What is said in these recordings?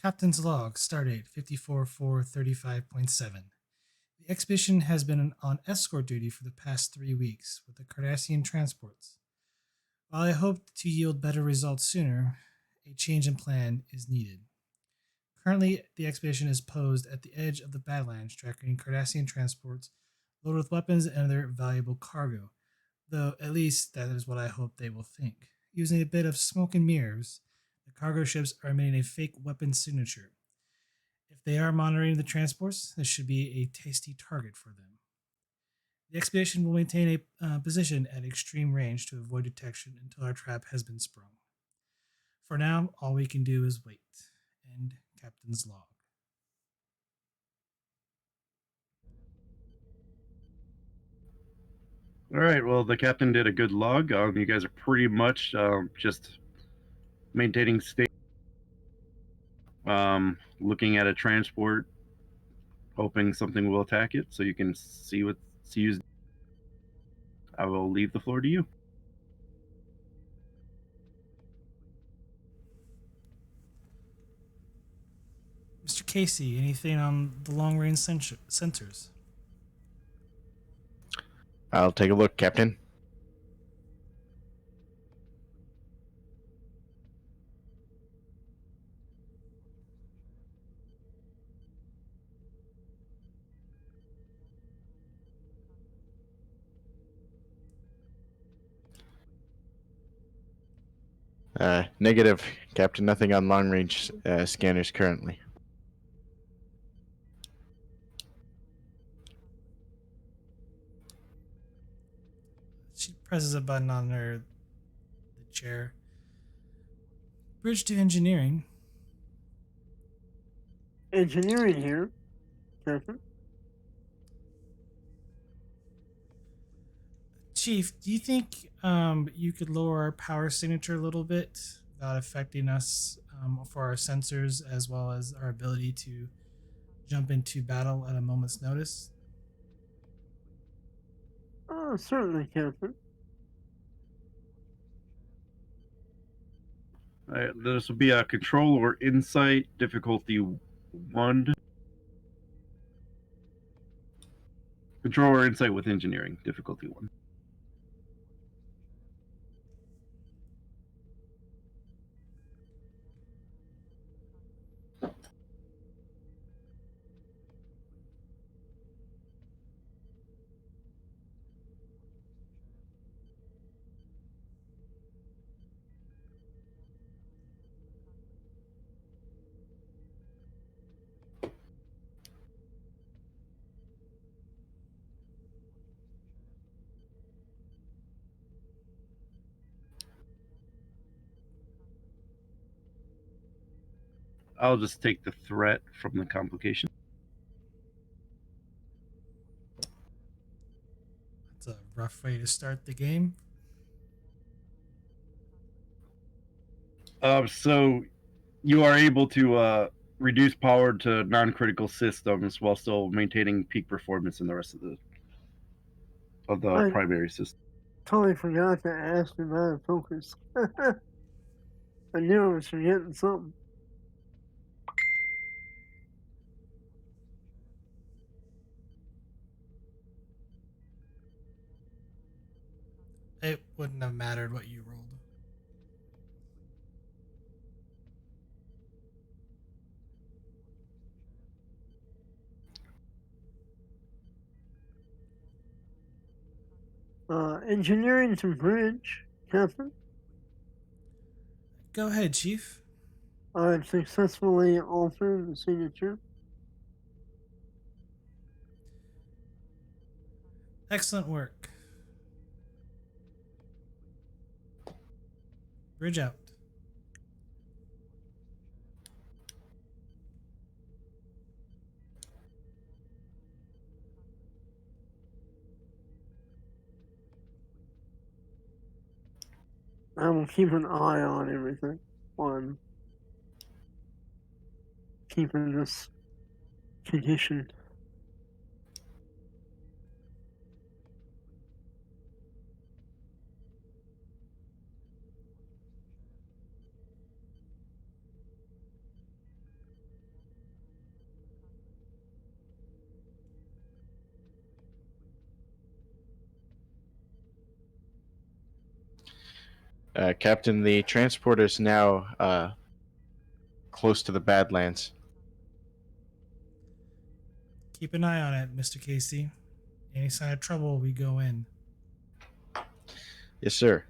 Captain's log, stardate 54-4-35.7. The expedition has been on escort duty for the past 3 weeks with the Cardassian transports. While I hoped to yield better results sooner, a change in plan is needed. Currently, the expedition is posed at the edge of the badlands, tracking Cardassian transports loaded with weapons and other valuable cargo, though at least that is what I hope they will think. Using a bit of smoke and mirrors, the cargo ships are emitting a fake weapon signature. If they are monitoring the transports, this should be a tasty target for them. The expedition will maintain a position at extreme range to avoid detection until our trap has been sprung. For now, all we can do is wait. End Captain's log. All right. Well, the captain did a good log. You guys are pretty much just maintaining state, looking at a transport, hoping something will attack it, so you can see what CU's. I will leave the floor to you. Mr. Casey, anything on the long range sensors? I'll take a look, Captain. Negative, Captain. Nothing on long-range scanners currently. She presses a button on the chair. Bridge to engineering. Engineering here, Captain. Chief, do you think you could lower our power signature a little bit without affecting us for our sensors as well as our ability to jump into battle at a moment's notice? Certainly, Captain. This will be a control or insight difficulty 1. Control or insight with engineering difficulty 1. I'll just take the threat from the complication. That's a rough way to start the game. So you are able to reduce power to non-critical systems while still maintaining peak performance in the rest of the I primary system. totally forgot to ask about focus. I knew I was forgetting something. It wouldn't have mattered what you rolled. Engineering to bridge, Captain. Go ahead, Chief. I've successfully altered the signature. Excellent work. Bridge out. I will keep an eye on everything while I'm keeping this condition. Captain, the transport is now close to the Badlands. Keep an eye on it, Mr. Casey. Any sign of trouble, we go in. Yes, sir.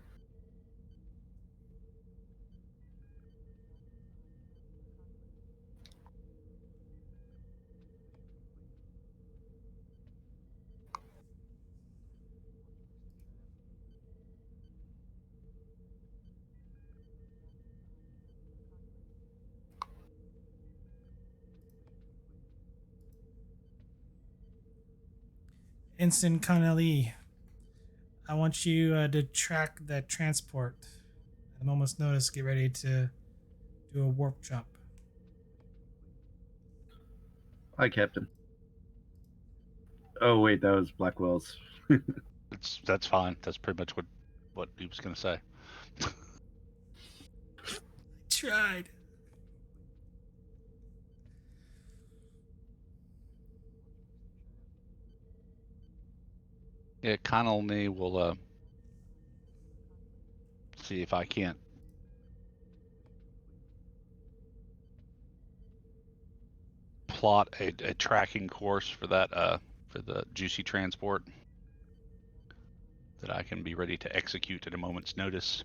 Ensign Connelly, I want you to track that transport. At a moment's notice, get ready to do a warp jump. Hi, Captain. Oh wait, that was Blackwell's. That's fine. That's pretty much what he was gonna say. Tried. Yeah, Connell and me will see if I can't plot a tracking course for that for the juicy transport that I can be ready to execute at a moment's notice.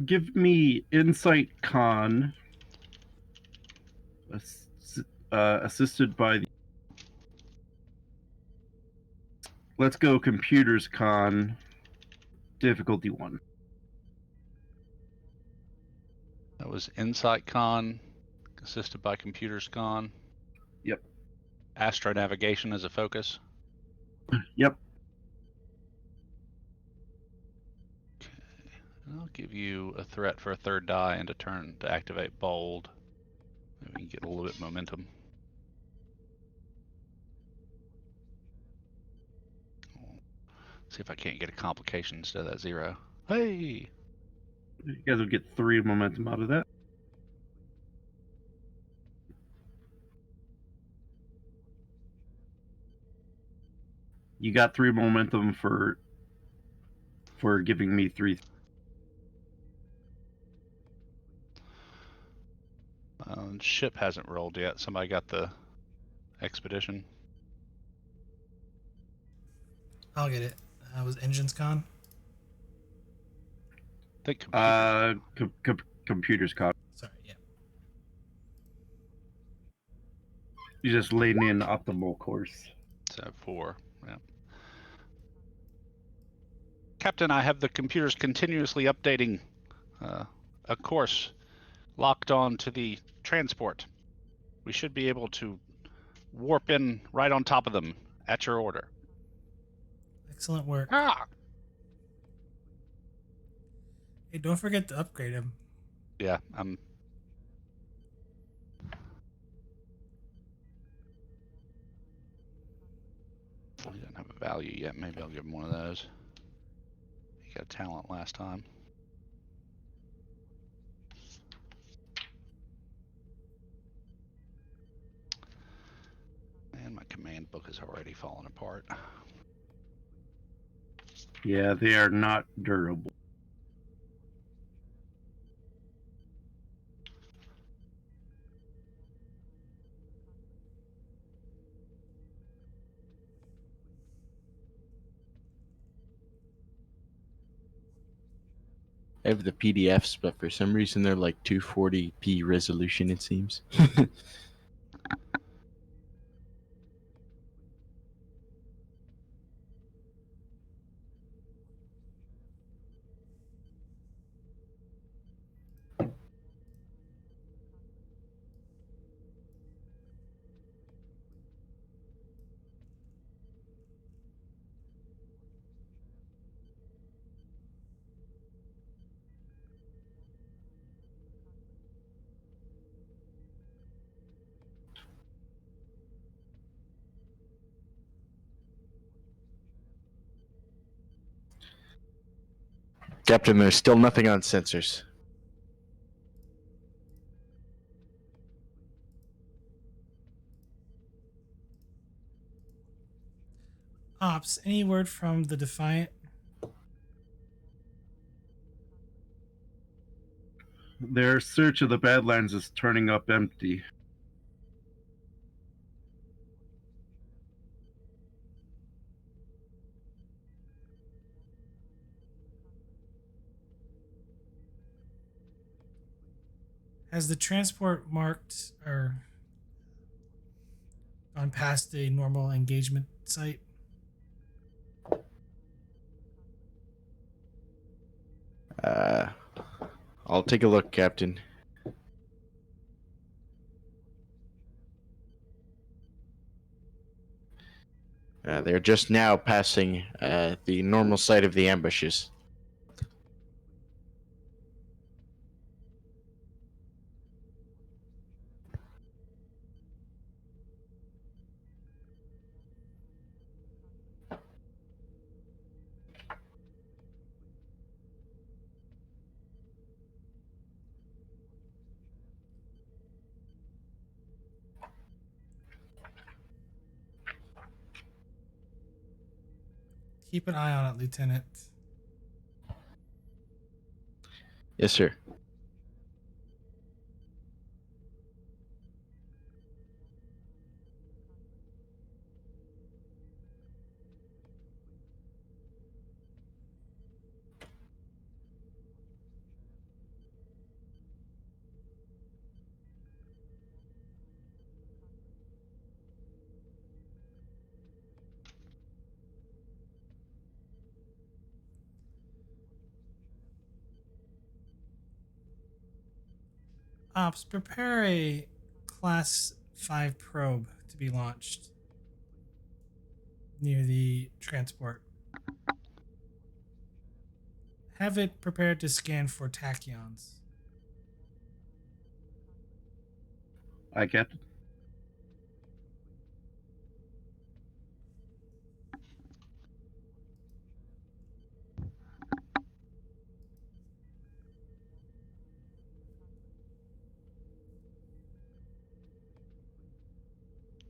Give me Insight Con, assisted by the. Let's go Computers Con, difficulty 1. That was Insight Con, assisted by Computers Con. Yep. Astronavigation as a focus. Yep. I'll give you a threat for a 3rd die and a turn to activate bold. Maybe we can get a little bit of momentum. See if I can't get a complication instead of that 0. Hey! You guys will get 3 momentum out of that. You got 3 momentum for giving me 3. Ship hasn't rolled yet. Somebody got the expedition. I'll get it. Was Engines Con? I think Computers Con. Sorry, yeah. You just laid me an optimal course. So 4. Yeah. Captain, I have the computers continuously updating a course locked on to the transport. We should be able to warp in right on top of them at your order. Excellent work. Ah! Hey, don't forget to upgrade him. Yeah, he doesn't have a value yet. Maybe I'll give him one of those. He got talent last time. And my command book is already falling apart. Yeah, they are not durable. I have the PDFs, but for some reason they're like 240p resolution, it seems. Captain, there's still nothing on sensors. Ops, any word from the Defiant? Their search of the Badlands is turning up empty. Has the transport marked or gone past the normal engagement site? I'll take a look, Captain. They're just now passing the normal site of the ambushes. Keep an eye on it, Lieutenant. Yes, sir. Ops, prepare a Class 5 probe to be launched near the transport. Have it prepared to scan for tachyons. Aye, Captain.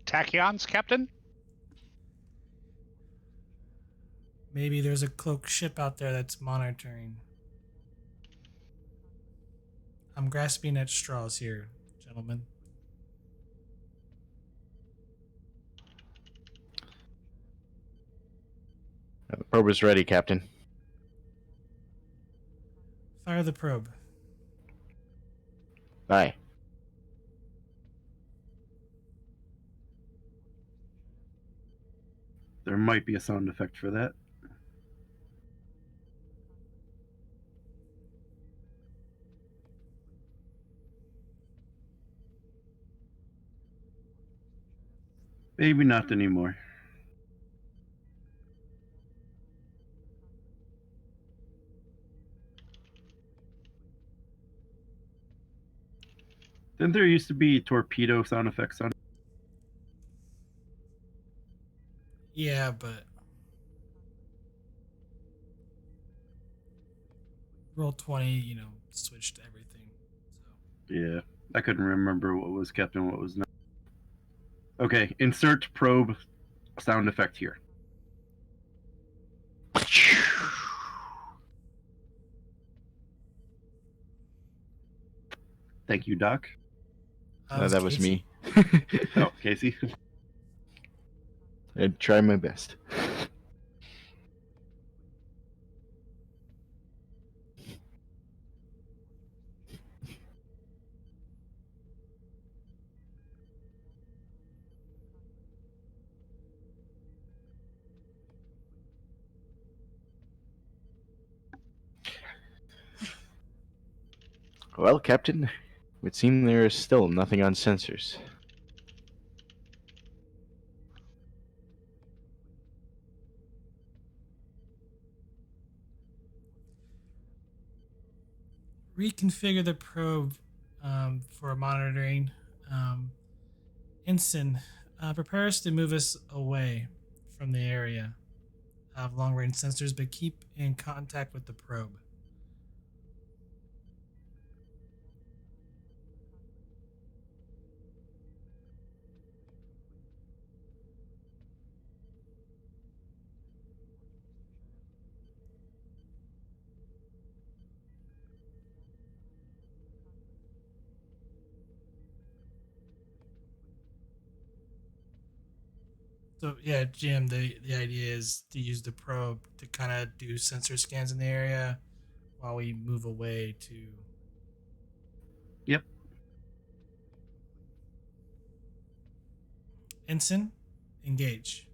Tachyons, Captain? Maybe there's a cloaked ship out there that's monitoring. I'm grasping at straws here, gentlemen. The probe is ready, Captain. Fire the probe. Aye. There might be a sound effect for that. Maybe not anymore. Didn't there used to be torpedo sound effects on it? Yeah, but roll 20, switched everything. So Yeah, I couldn't remember what was kept and what was not. Okay, insert probe sound effect here. Thank you, Doc. That was Casey. me. Oh, Casey. I'd try my best. Well, Captain, it would seem there is still nothing on sensors. Reconfigure the probe for monitoring. Ensign, prepare us to move us away from the area of long range sensors, but keep in contact with the probe. So yeah, Jim, the idea is to use the probe to kind of do sensor scans in the area while we move away to. Yep. Ensign, engage.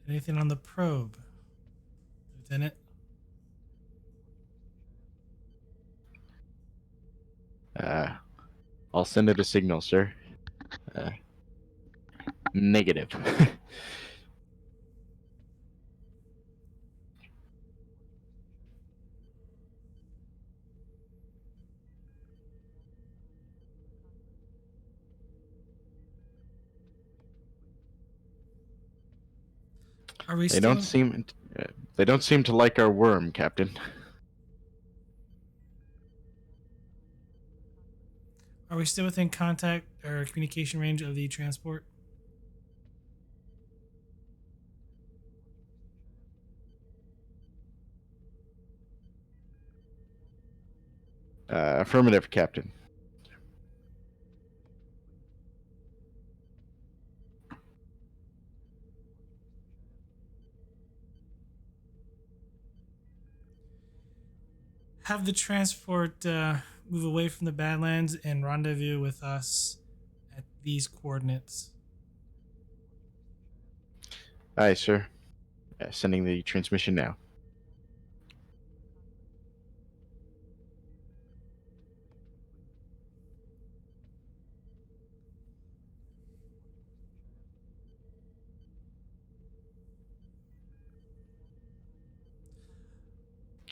Anything on the probe, Lieutenant? I'll send it a signal, sir. Negative. Are we They still? they don't seem to like our worm, Captain. Are we still within contact or communication range of the transport? Affirmative, Captain. Have the transport move away from the Badlands and rendezvous with us at these coordinates. Aye, sir. Sending the transmission now.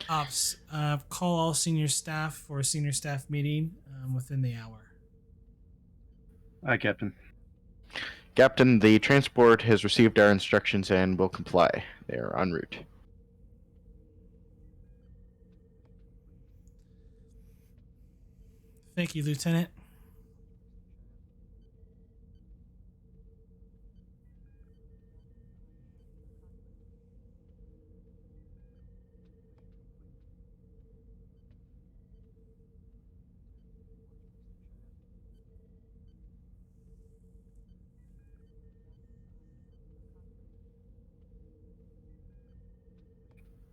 Ops, call all senior staff for a senior staff meeting within the hour. Aye, Captain. Captain, the transport has received our instructions and will comply. They are en route. Thank you, Lieutenant.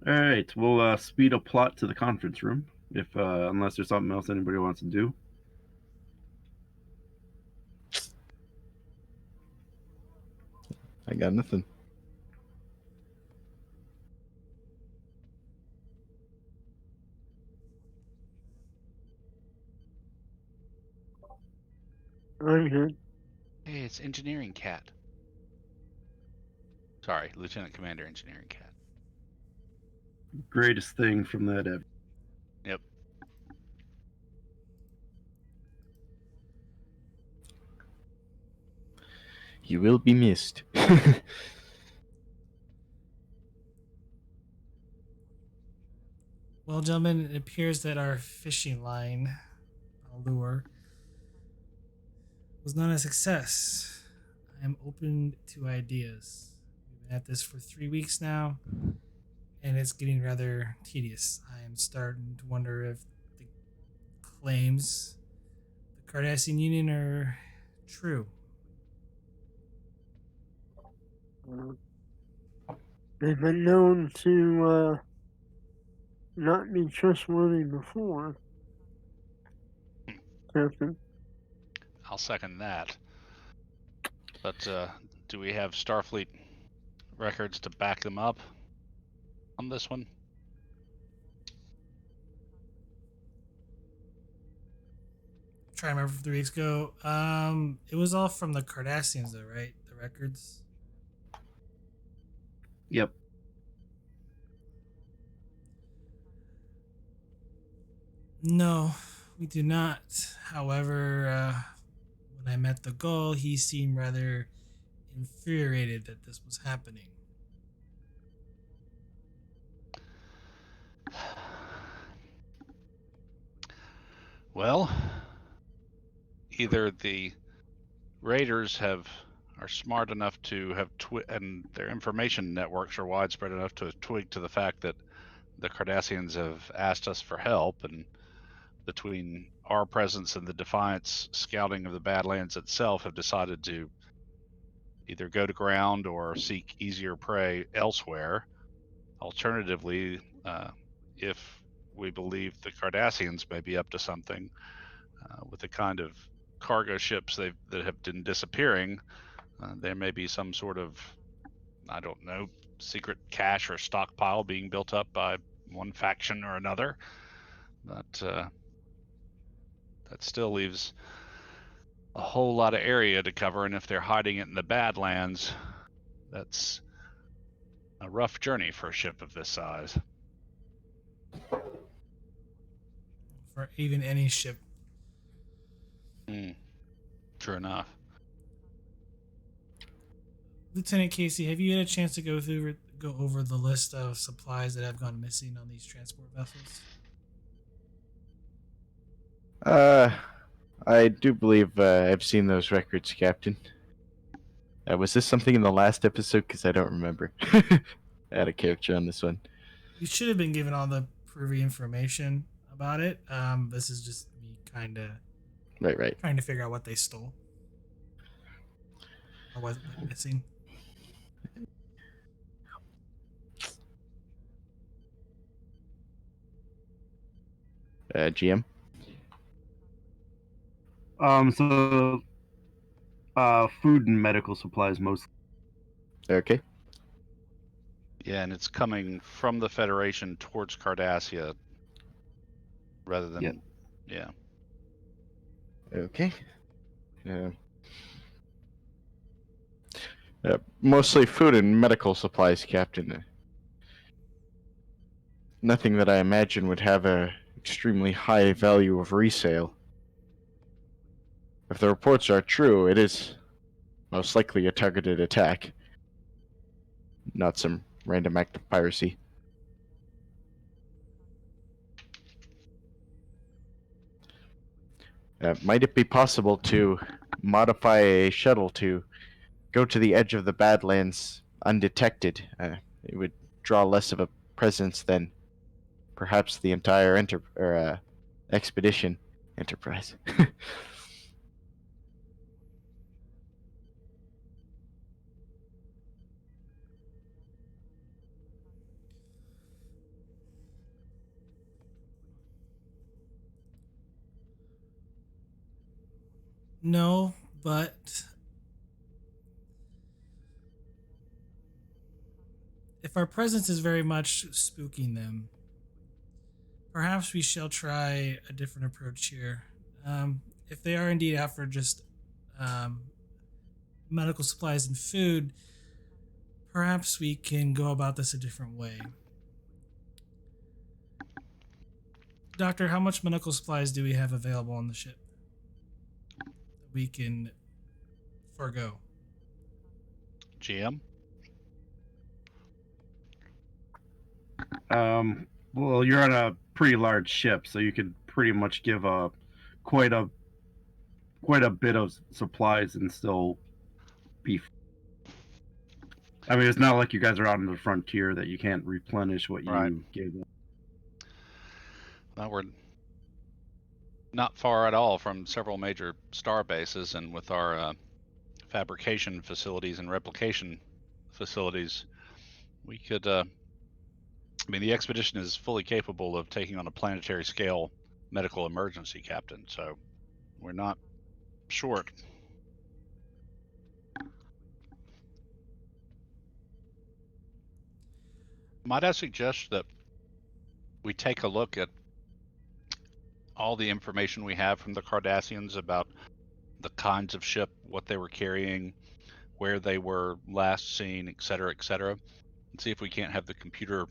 All right, we'll speed a plot to the conference room. If unless there's something else anybody wants to do. I got nothing. I'm good. Hey, it's Engineering Cat. Sorry, Lieutenant Commander Engineering Cat. Greatest thing from that ever. Yep. You will be missed. Well, gentlemen, it appears that our fishing line, lure, was not a success. I am open to ideas. We've been at this for 3 weeks now, and it's getting rather tedious. I am starting to wonder if the claims the Cardassian Union are true. They've been known to not be trustworthy before, Captain. I'll second that. But do we have Starfleet records to back them up on this one? Try to remember from 3 weeks ago. It was all from the Cardassians, though, right? The records. Yep. No, We do not. However, when I met the Gull, he seemed rather infuriated that this was happening. Well, either the raiders are smart enough to have and their information networks are widespread enough to twig to the fact that the Cardassians have asked us for help, and between our presence and the Defiance scouting of the Badlands itself have decided to either go to ground or seek easier prey elsewhere. Alternatively, if we believe the Cardassians may be up to something with the kind of cargo ships that have been disappearing, there may be some sort of, I don't know, secret cache or stockpile being built up by one faction or another. But that still leaves a whole lot of area to cover, and if they're hiding it in the Badlands, that's a rough journey for a ship of this size. For even any ship. True enough. Lieutenant Casey, have you had a chance to go over the list of supplies that have gone missing on these transport vessels? I do believe I've seen those records, Captain. Was this something in the last episode? Because I don't remember. Out of character on this one. You should have been given all the privy information about it. This is just me kind of Right. trying to figure out what they stole or what went missing. GM. So, food and medical supplies mostly. Okay. Yeah, and it's coming from the Federation towards Cardassia rather than... Yeah. Okay. Mostly food and medical supplies, Captain. Nothing that I imagine would have a extremely high value of resale. If the reports are true, it is most likely a targeted attack, not some random act of piracy. Might it be possible to modify a shuttle to go to the edge of the Badlands undetected? It would draw less of a presence than perhaps the entire expedition enterprise. No, but if our presence is very much spooking them, perhaps we shall try a different approach here. If they are indeed out for just medical supplies and food, perhaps we can go about this a different way. Doctor, how much medical supplies do we have available on the ship that we can forego? GM? Well, you're on a pretty large ship, so you could pretty much give quite a bit of supplies and still be. I mean, it's not like you guys are out on the frontier that you can't replenish what you gave them. Well, we're not far at all from several major star bases, and with our fabrication facilities and replication facilities, we could... I mean, the expedition is fully capable of taking on a planetary scale medical emergency, Captain, so we're not short. Might I suggest that we take a look at all the information we have from the Cardassians about the kinds of ship, what they were carrying, where they were last seen, etc., and see if we can't have the computer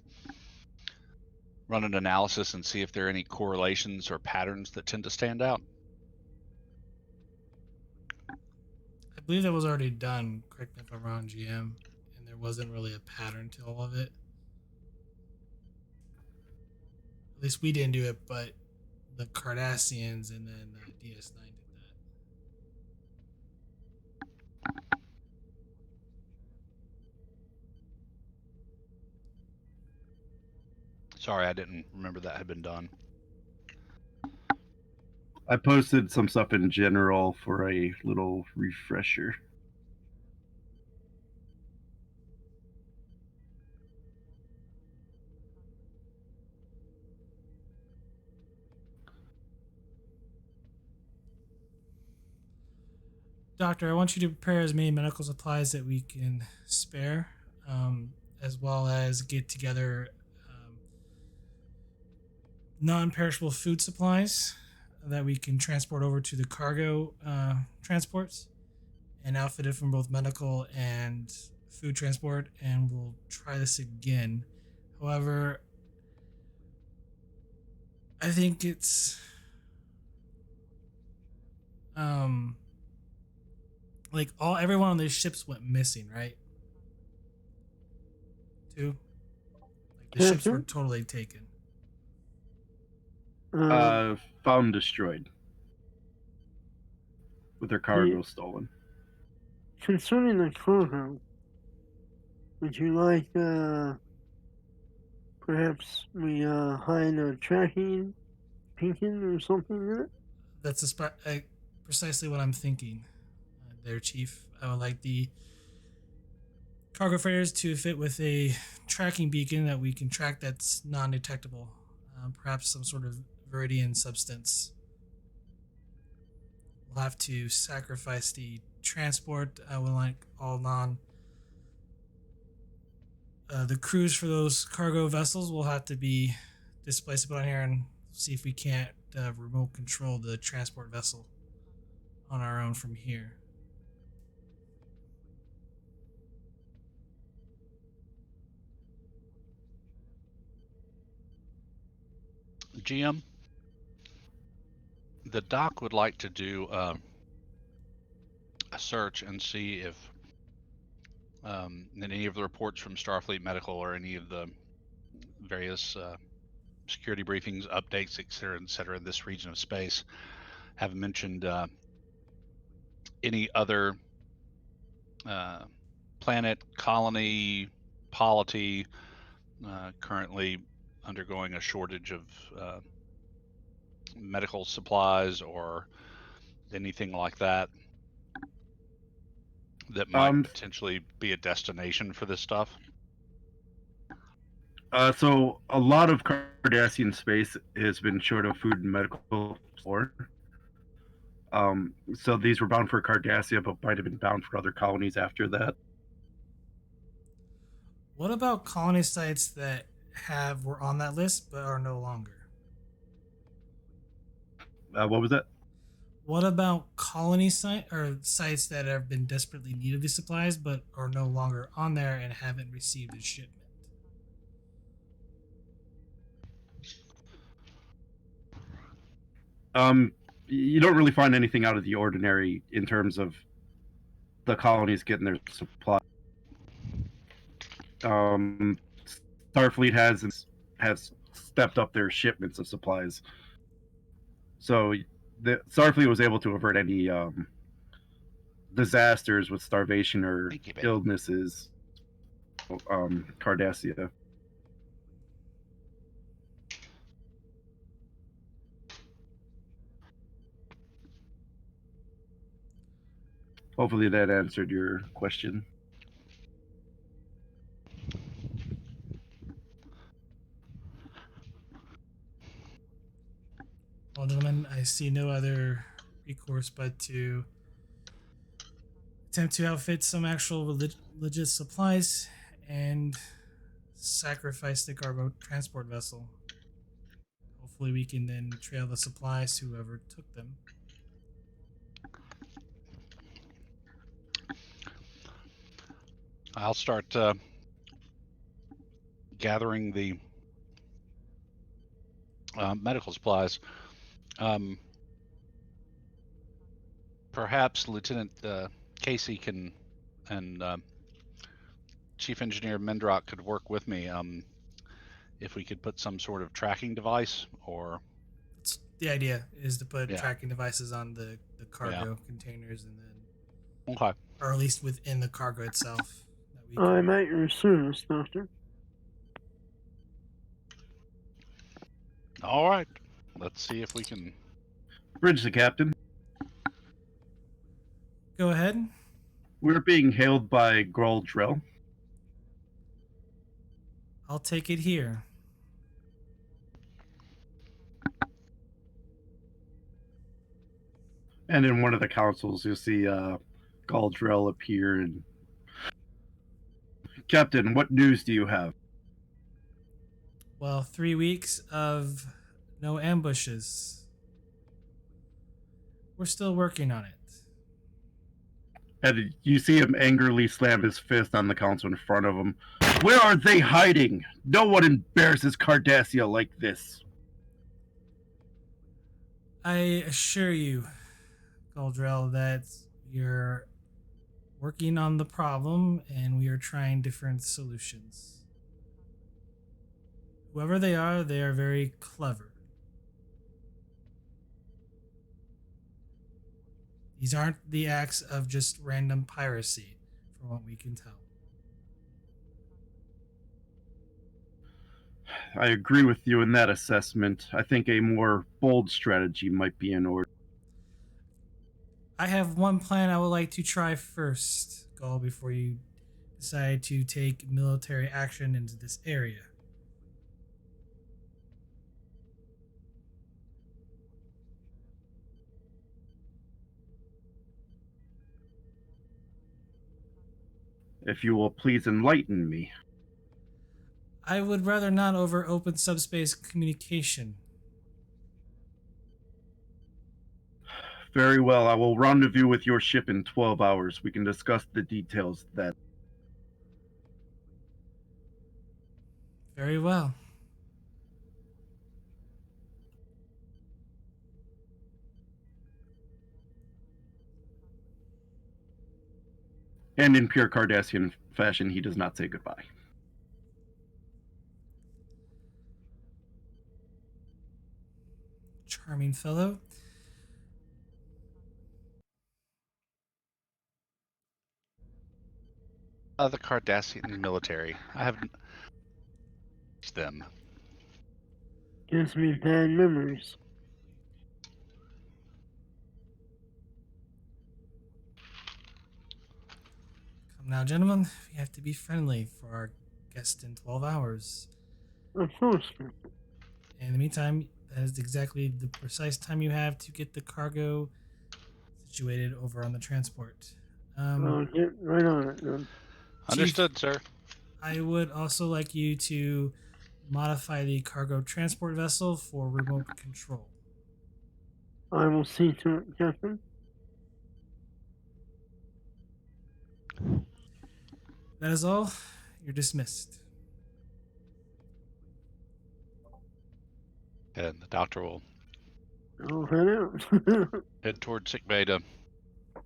run an analysis and see if there are any correlations or patterns that tend to stand out? I believe that was already done. Correct me if I'm wrong, GM. And there wasn't really a pattern to all of it. At least we didn't do it, but the Cardassians and then DS9 did that. Sorry, I didn't remember that had been done. I posted some stuff in general for a little refresher. Doctor, I want you to prepare as many medical supplies that we can spare, as well as get together non-perishable food supplies that we can transport over to the cargo transports and outfit it from both medical and food transport, and we'll try this again. However, I think it's like everyone on these ships went missing, right? Too. Like the ships were Captain? totally taken. Found destroyed with their cargo stolen. Concerning the cargo, would you like, perhaps we, hide a tracking beacon or something in it? That's precisely what I'm thinking, there, Chief. I would like the cargo freighters to fit with a tracking beacon that we can track that's non-detectable. Perhaps some sort of viridian substance. We'll have to sacrifice the transport. I would like all the crews for those cargo vessels will have to be displaced upon here and see if we can't remote control the transport vessel on our own from here. GM, the doc would like to do a search and see if in any of the reports from Starfleet Medical or any of the various security briefings, updates, et cetera, in this region of space have mentioned any other planet, colony, polity currently undergoing a shortage of medical supplies or anything like that that might potentially be a destination for this stuff? So a lot of Cardassian space has been short of food and medical support. So these were bound for Cardassia, but might have been bound for other colonies after that. What about colony sites that were on that list but are no longer? What was that? What about sites that have been desperately needed these supplies but are no longer on there and haven't received a shipment? You don't really find anything out of the ordinary in terms of the colonies getting their supply. Starfleet has stepped up their shipments of supplies, so the Starfleet was able to avert any disasters with starvation or illnesses. Cardassia. Hopefully that answered your question. Well, gentlemen, I see no other recourse but to attempt to outfit some actual legit supplies and sacrifice the cargo transport vessel. Hopefully, we can then trail the supplies to whoever took them. I'll start gathering the medical supplies. Perhaps Lieutenant Casey can and Chief Engineer Mendrock could work with me. If we could put some sort of tracking device, or It's, the idea is to put Yeah. tracking devices on the cargo containers, and then, okay, or at least within the cargo itself. That we I'm can, at your service, Doctor. all right. Let's see if we can. Bridge the captain. go ahead. We're being hailed by Groll Drill. I'll take it here. And in one of the councils, you'll see Galdrell appear. And Captain, what news do you have? Well, 3 weeks of no ambushes. We're still working on it. And you see him angrily slam his fist on the council in front of him. Where are they hiding? No one embarrasses Cardassia like this. I assure you, Galdrell, that you're working on the problem and we are trying different solutions. Whoever they are very clever. These aren't the acts of just random piracy, from what we can tell. I agree with you in that assessment. I think a more bold strategy might be in order. I have one plan I would like to try first, Gaul, before you decide to take military action into this area. If you will please enlighten me. I would rather not over open subspace communication. Very well, I will rendezvous with your ship in 12 hours. We can discuss the details then. Very well. And in pure Cardassian fashion, he does not say goodbye. Charming fellow. The Cardassian military. I haven't used them. Gives me bad memories. Come now, gentlemen. We have to be friendly for our guest in 12 hours. Of course. In the meantime, that is exactly the precise time you have to get the cargo situated over on the transport. I'll get right on it then. Understood, sir. I would also like you to modify the cargo transport vessel for remote control. I will see to it, Captain. That is all. You're dismissed. And the doctor will I'll head out. head toward sickbay to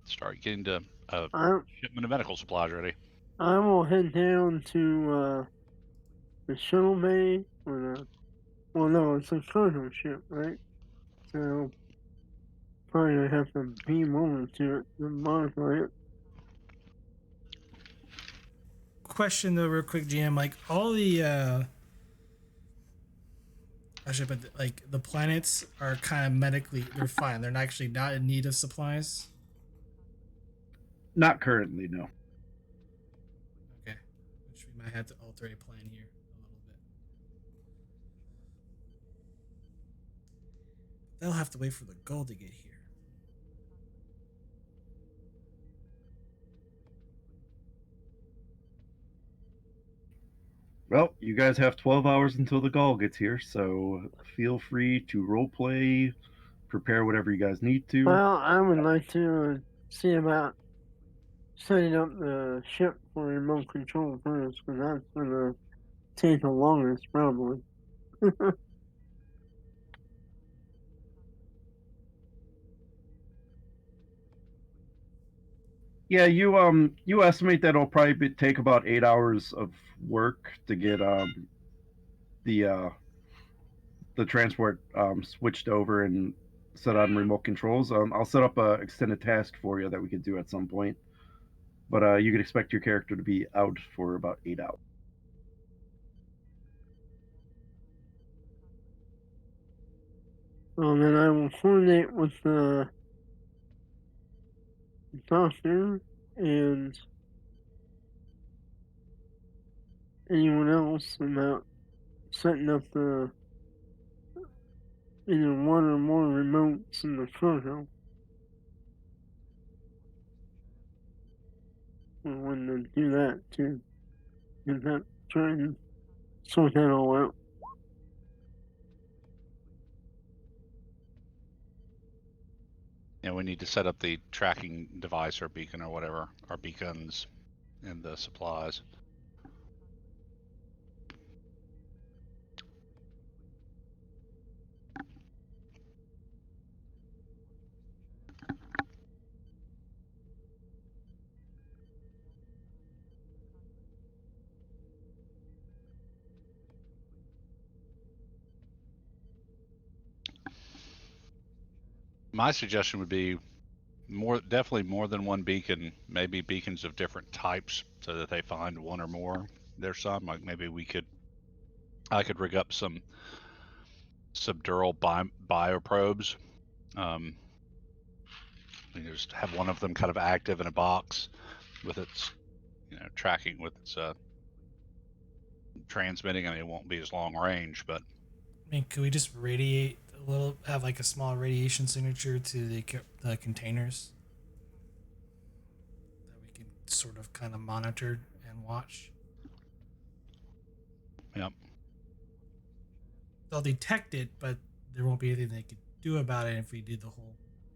start getting to I, shipment of medical supplies ready. I will head down to the shuttle bay or the. Well, no, it's a cargo ship, right? So probably I have to beam over to it and modify it. Question though, real quick, GM. Like all the, I should put like the planets are kind of medically, they're fine. They're not actually not in need of supplies. Not currently, no. Okay, which we might have to alter a plan here a little bit. They'll have to wait for the gold to get here. Well, you guys have 12 hours until the Gaul gets here, so feel free to roleplay, prepare whatever you guys need to. Well, I would like to see about setting up the ship for remote control first, because that's going to take the longest, probably. Yeah, you estimate that it'll probably take about 8 hours of work to get the uh the transport switched over and set on remote controls. I'll set up a extended task for you that we could do at some point, but you could expect your character to be out for about 8 hours. Well, then I will coordinate with the doctor and anyone else about setting up the either one or more remotes in the cargo. Or when to do that too. And that try and sort that all out. Yeah, we need to set up the tracking device or beacon or whatever, or beacons, and the supplies. My suggestion would be definitely more than one beacon, maybe beacons of different types, so that they find one or more. There's some like maybe I could rig up some subdural bioprobes. You just have one of them kind of active in a box with its, tracking with its transmitting. I mean, it won't be as long range, but I mean, could we just radiate a little, have like a small radiation signature to the containers that we can sort of kind of monitor and watch? yeah. They'll detect it, but there won't be anything they could do about it if we did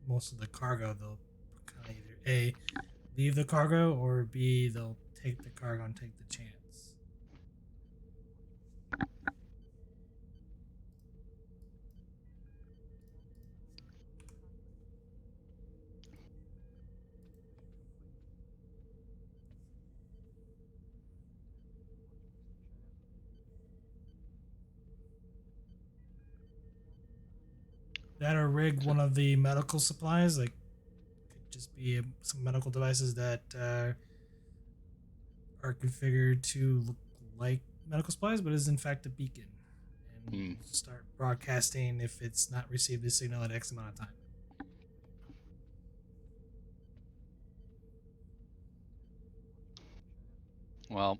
most of the cargo. They'll kind of either A, leave the cargo, or B, they'll take the cargo and take the chance. That or rig one of the medical supplies, like could just be some medical devices that are configured to look like medical supplies, but is in fact a beacon, and Hmm. we'll start broadcasting if it's not received the signal at X amount of time. Well,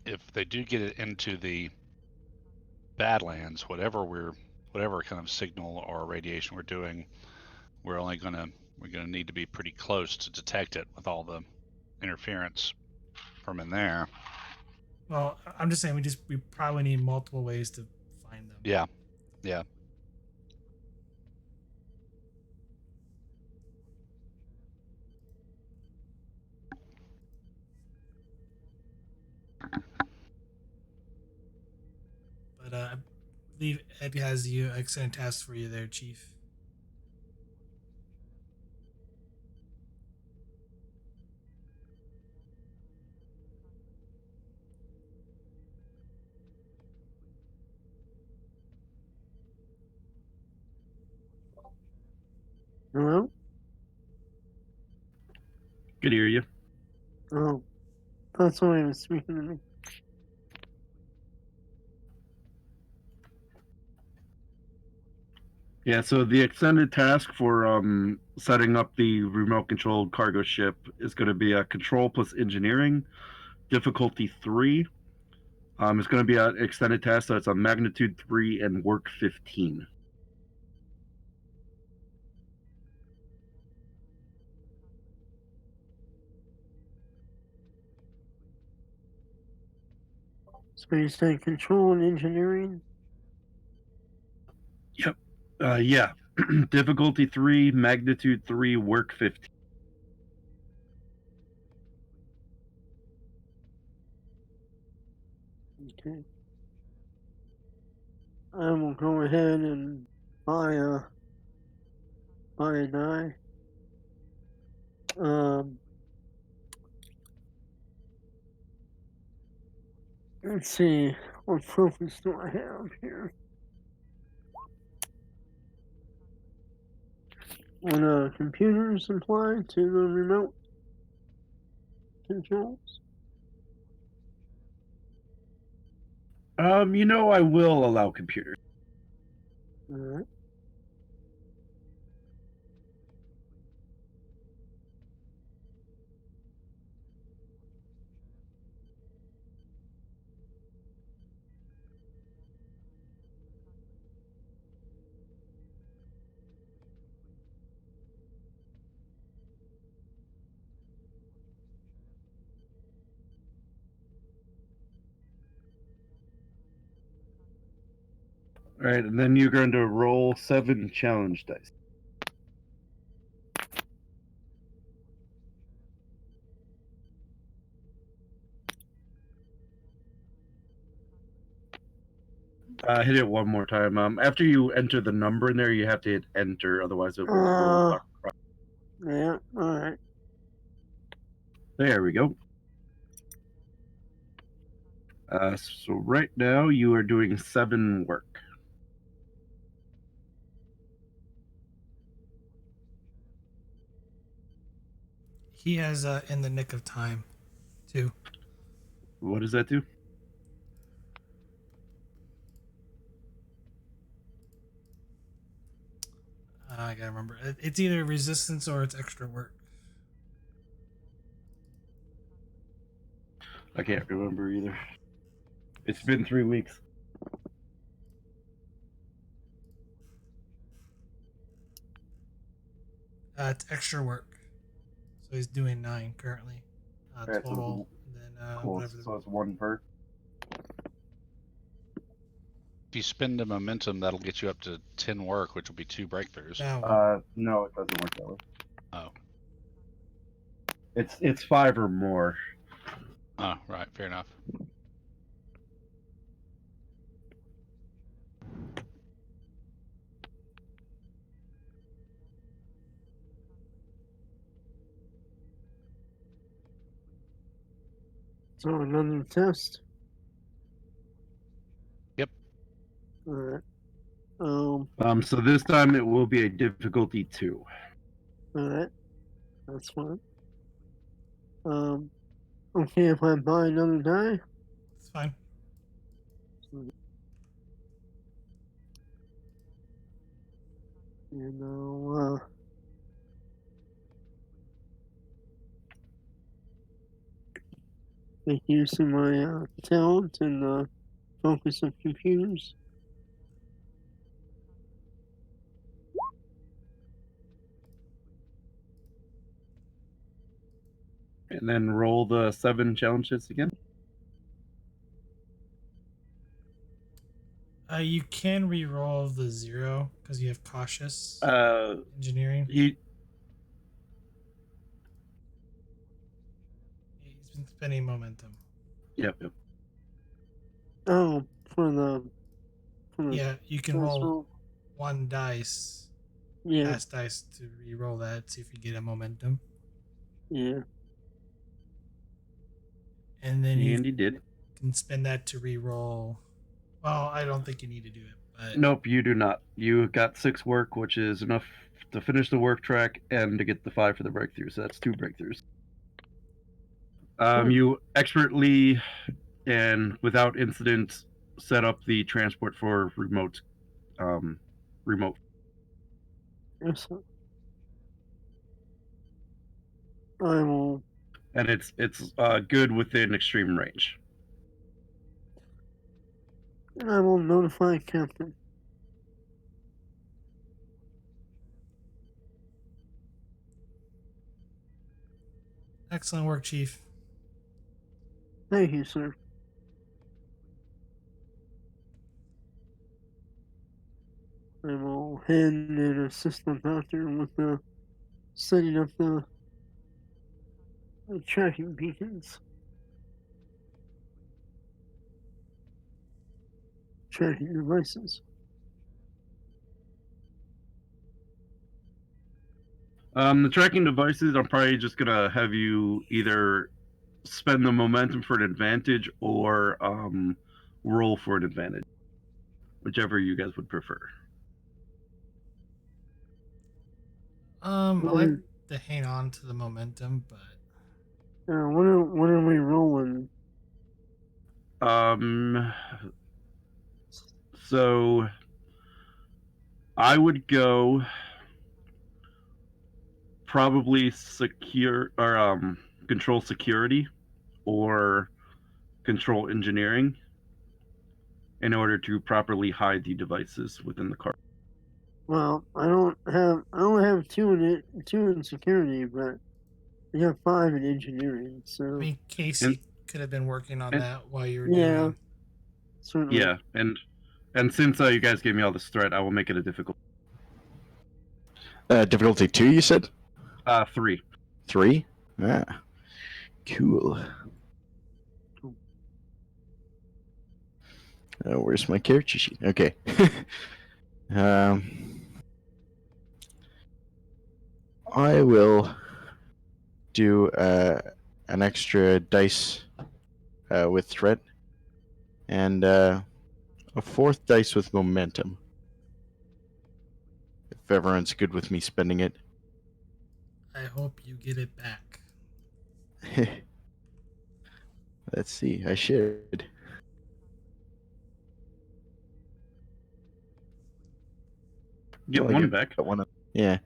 if they do get it into the badlands, whatever kind of signal or radiation we're doing, we're gonna need to be pretty close to detect it with all the interference from in there. Well, I'm just saying we probably need multiple ways to find them. Yeah, yeah. But I believe Ed has you excellent task for you there, Chief. Hello? Good to hear you. Oh, that's why he was speaking to me. Yeah, so the extended task for setting up the remote controlled cargo ship is going to be a control plus engineering, difficulty 3. It's going to be an extended task, so it's a magnitude 3 and work 15. So you say control and engineering? Yep. Yeah. Difficulty 3, magnitude 3, work 15. Okay. I will go ahead and buy a die. Um, let's see. What focus do I have here? On computers applied to the remote controls? I will allow computers. Alright. All right, and then you're going to roll 7 challenge dice. Hit it one more time. After you enter the number in there, you have to hit enter, otherwise it will roll. Yeah, alright. There we go. So right now you are doing 7 work. He has in the nick of time, too. What does that do? I gotta remember. It's either resistance or it's extra work. I can't remember either. It's been 3 weeks. It's extra work. So he's doing 9 currently. Alright, so Total. And then Cool. whatever the So it's 1 per. If you spend the momentum, that'll get you up to 10 work, which will be 2 breakthroughs. No, it doesn't work that way. Oh. It's 5 or more. Oh, right. Fair enough. So another test? Yep. Alright. So this time it will be a difficulty 2. Alright. That's fine. Okay, if I buy another die? It's fine. And I'll make use of my talent and focus of computers. And then roll the 7 challenges again. You can re-roll the 0 because you have cautious engineering. He He's been spending momentum. Yep. Oh, for the Yeah, you can dice roll 1 dice, Yeah, pass dice to re-roll that, see if you get a momentum. yeah. And then you Andy did. can spend that to re-roll. Well, I don't think you need to do it, but Nope, you do not. You got 6 work, which is enough to finish the work track and to get the 5 for the breakthrough. So that's 2 breakthroughs. You expertly and without incident set up the transport for remote. Excellent. I will. And it's good within extreme range. I will notify Captain. excellent work, Chief. Thank you, sir. I will head and assist the doctor with setting up the tracking beacons. Tracking devices. The tracking devices, I'm probably just gonna have you either spend the momentum for an advantage or roll for an advantage, whichever you guys would prefer. I What like is, to hang on to the momentum, but what are we rolling? Um, so I would go probably secure or control security or control engineering in order to properly hide the devices within the car. Well, I only have two in security, but I have 5 in engineering. I So mean, And, Casey could have been working on and that while you were yeah, doing. certainly. yeah, and since you guys gave me all this threat, I will make it a difficult Difficulty 2, you said? 3. 3? Ah, cool. Where's my character sheet? Okay. I will do an extra dice with threat and a 4th dice with momentum. If everyone's good with me spending it. I hope you get it back. Let's see. I should. Get Only one back. got one. Yeah.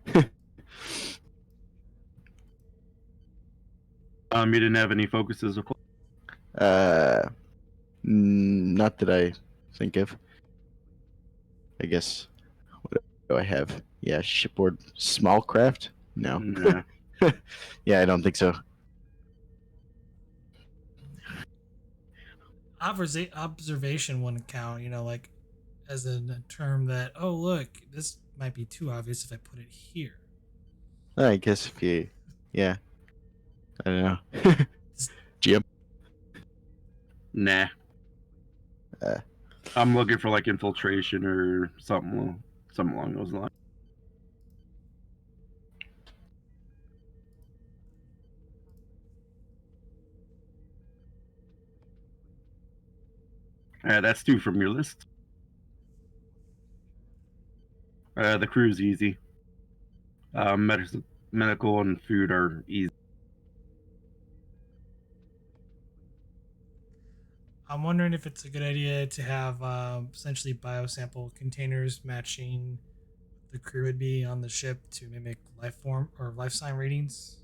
You didn't have any focuses, of course. Not that I think of. I guess. What do I have? Yeah, shipboard small craft? No. Nah. Yeah, I don't think so. Observation wouldn't count, like as a term that, oh, look, this might be too obvious if I put it here. I guess if you. Yeah. I don't know. GM. Nah. Uh. I'm looking for like infiltration or something along those lines. That's 2 from your list. The crew's easy. Medical and food are easy. I'm wondering if it's a good idea to have essentially biosample containers matching the crew would be on the ship to mimic life form or life sign readings.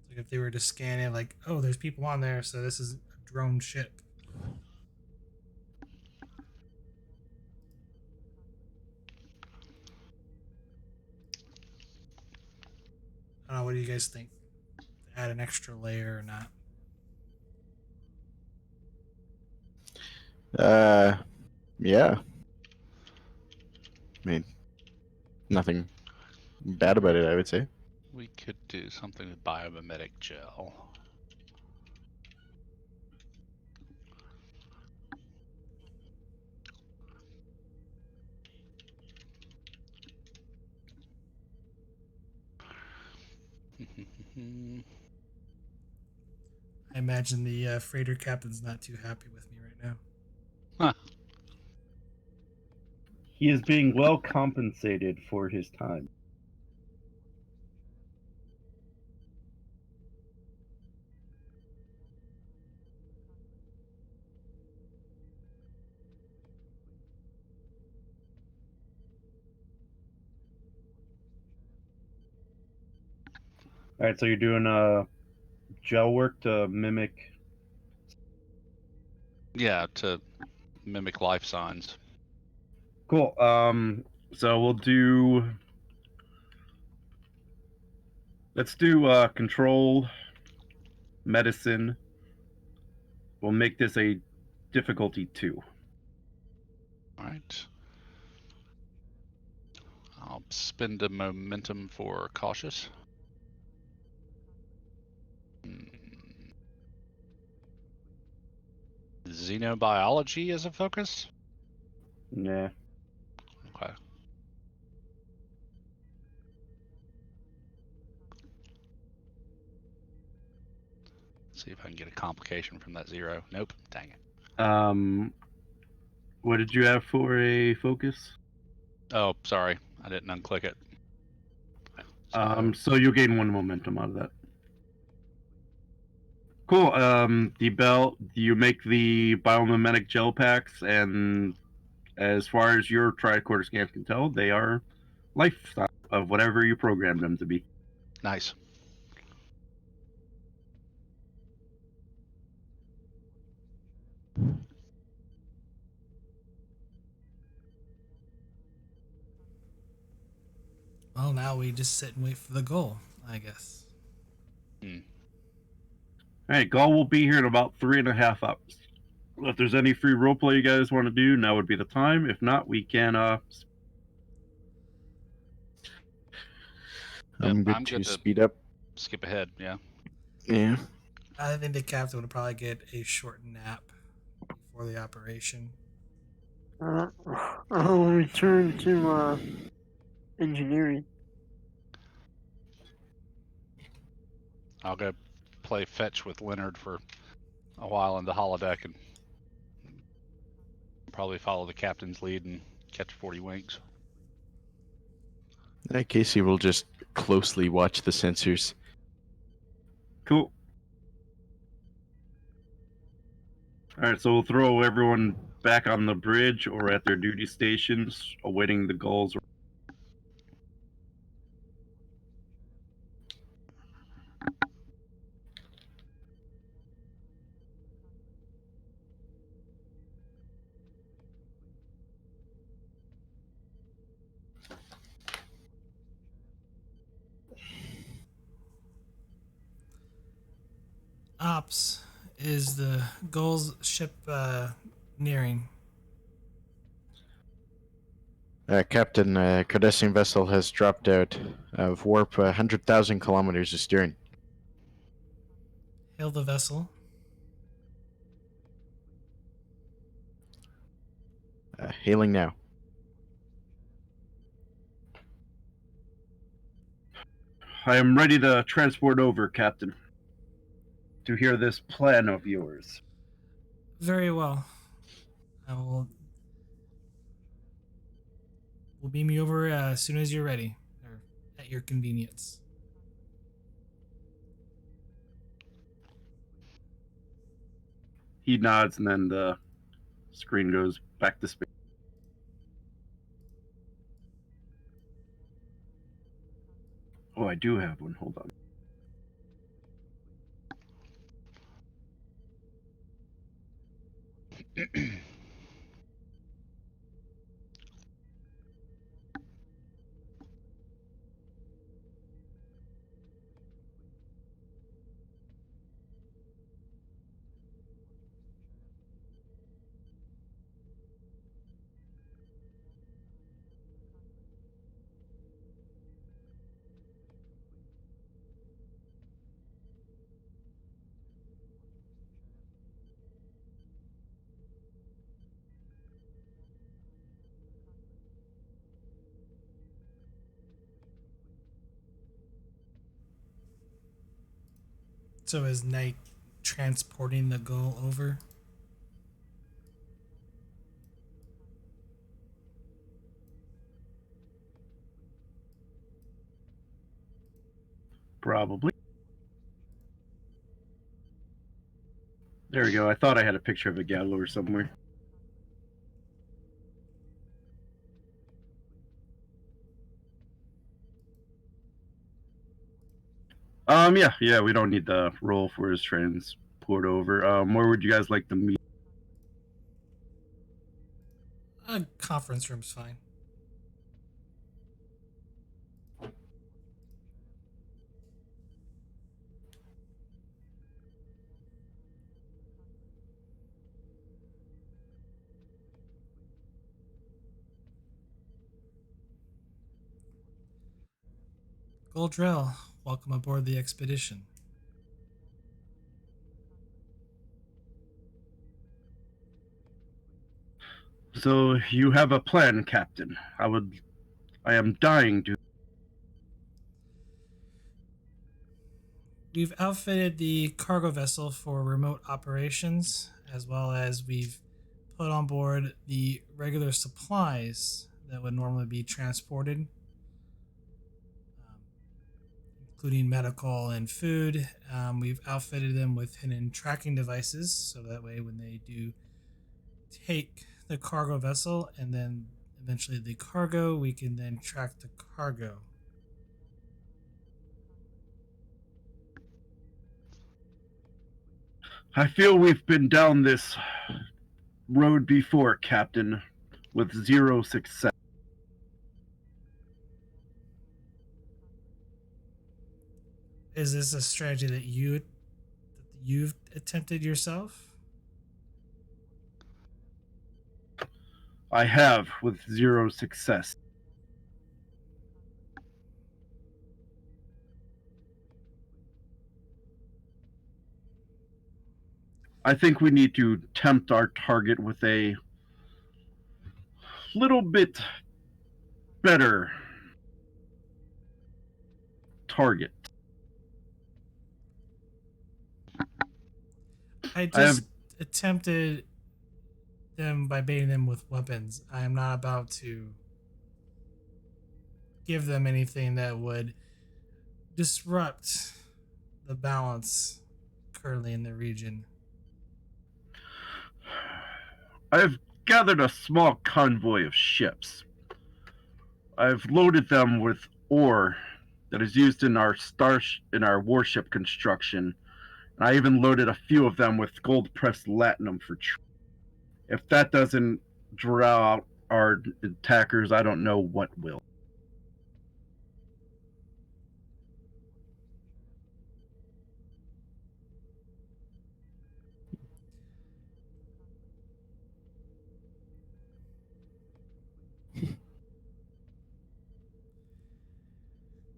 Like if they were to scan it, like, oh, there's people on there, so this is a drone ship. I don't know. What do you guys think? To add an extra layer or not? Yeah. I mean, nothing bad about it, I would say. We could do something with biomimetic gel. I imagine the freighter captain's not too happy with me right now. Huh. He is being well compensated for his time. All right, so you're doing gel work to mimic. Yeah, to mimic life signs. Cool. So we'll do. Let's do control, medicine. We'll make this a difficulty 2. All right. I'll spend a momentum for cautious. Xenobiology as a focus? Nah. Okay. See if I can get a complication from that 0. Nope. Dang it. What did you have for a focus? Oh, sorry. I didn't unclick it. So you'll gain 1 momentum out of that. Cool. The belt, you make the biomimetic gel packs, and as far as your tricorder scans can tell, they are lifestyle of whatever you programmed them to be. Nice. Well, now we just sit and wait for the goal, I guess. All right, Gaul will be here in about 3.5 hours. If there's any free roleplay you guys want to do, now would be the time. If not, we can. I'm good to speed up. Skip ahead, yeah. Yeah. I think the captain would probably get a short nap before the operation. I'll return to engineering. I'll go play fetch with Leonard for a while in the holodeck and probably follow the captain's lead and catch 40 winks. Casey will just closely watch the sensors. Cool. All right, so we'll throw everyone back on the bridge or at their duty stations, awaiting the goals. Ops, is the goals ship nearing? Captain, Cardassian vessel has dropped out of warp 100,000 kilometers astern. Hail the vessel. Hailing now. I am ready to transport over, Captain, to hear this plan of yours. Very well. I will. We'll beam you over as soon as you're ready, or at your convenience. He nods, and then the screen goes back to space. Oh, I do have one. Hold on. So is Knight transporting the goal over? Probably. There we go. I thought I had a picture of a Gallower somewhere. Yeah, we don't need the roll for his transport over. Where would you guys like to meet? A conference room's fine. Goldrell, welcome aboard the expedition. So you have a plan, Captain. I am dying to. We've outfitted the cargo vessel for remote operations, as well as we've put on board the regular supplies that would normally be transported, um, including medical and food. We've outfitted them with hidden tracking devices, so that way when they do take the cargo vessel and then eventually the cargo, we can then track the cargo. I feel we've been down this road before, Captain, with zero success. Is this a strategy that you've attempted yourself? I have with zero success. I think we need to tempt our target with a little bit better target. I I have just attempted them by baiting them with weapons. I am not about to give them anything that would disrupt the balance currently in the region. I've gathered a small convoy of ships. I've loaded them with ore that is used in our warship construction. And I even loaded a few of them with gold pressed latinum for trade. If that doesn't draw out our attackers, I don't know what will.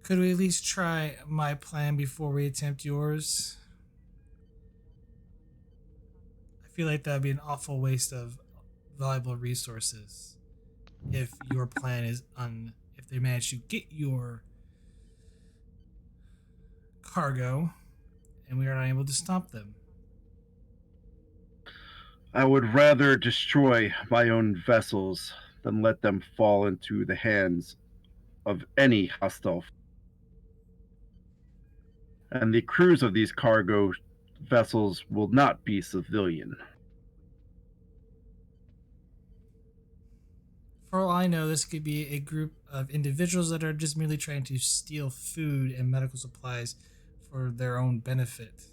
Could we at least try my plan before we attempt yours? I feel like that would be an awful waste of valuable resources if your plan is if they manage to get your cargo and we are not able to stop them. I would rather destroy my own vessels than let them fall into the hands of any hostile. And the crews of these cargo vessels will not be civilian. For all I know, this could be a group of individuals that are just merely trying to steal food and medical supplies for their own benefit.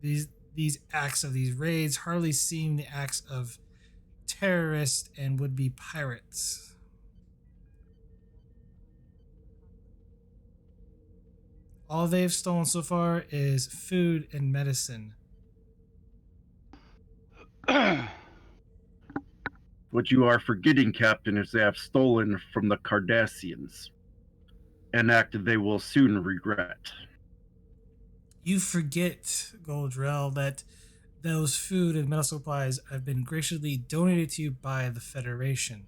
These acts of these raids hardly seem the acts of terrorists and would-be pirates. All they've stolen so far is food and medicine. What you are forgetting, Captain, is they have stolen from the Cardassians, an act they will soon regret. You forget, Goldrell, that those food and medical supplies have been graciously donated to you by the Federation.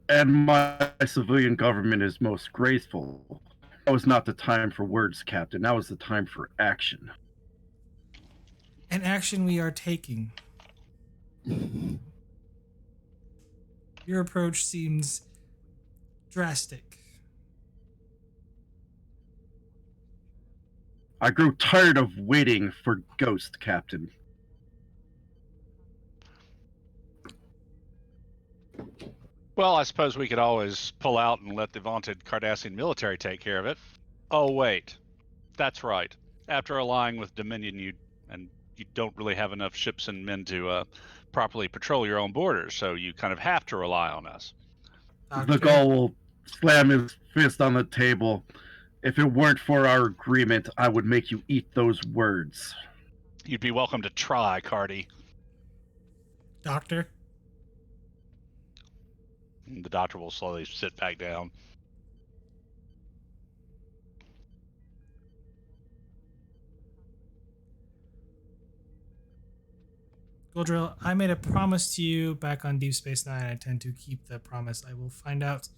And my civilian government is most graceful. That was not the time for words, Captain. That was the time for action. An action we are taking. Your approach seems drastic. I grew tired of waiting for Ghost, Captain. Well, I suppose we could always pull out and let the vaunted Cardassian military take care of it. Oh, wait. That's right. After allying with Dominion, you don't really have enough ships and men to properly patrol your own borders, so you kind of have to rely on us. Doctor, The Gaul will slam his fist on the table. If it weren't for our agreement, I would make you eat those words. You'd be welcome to try, Cardi. Doctor, The doctor will slowly sit back down. Goldrill, I made a promise to you back on Deep Space Nine. I tend to keep that promise. I will find out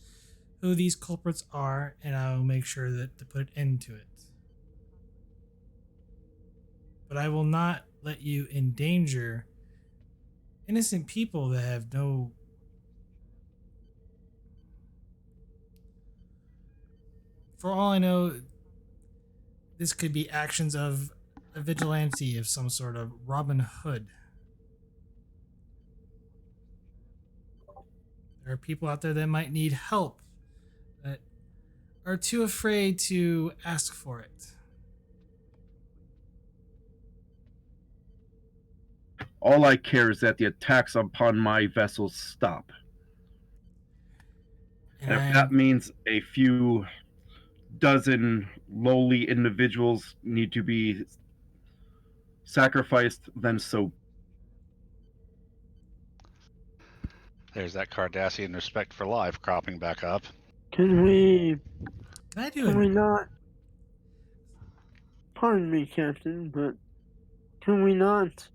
who these culprits are, and I will make sure that to put an end to it. But I will not let you endanger innocent people that have no. For all I know, this could be actions of a vigilante of some sort of Robin Hood. There are people out there that might need help that are too afraid to ask for it. All I care is that the attacks upon my vessels stop. And And if that means a few dozen lowly individuals need to be sacrificed, then so. There's that Cardassian respect for life cropping back up. Can we can I do can it? we not? Pardon me, Captain, but can we not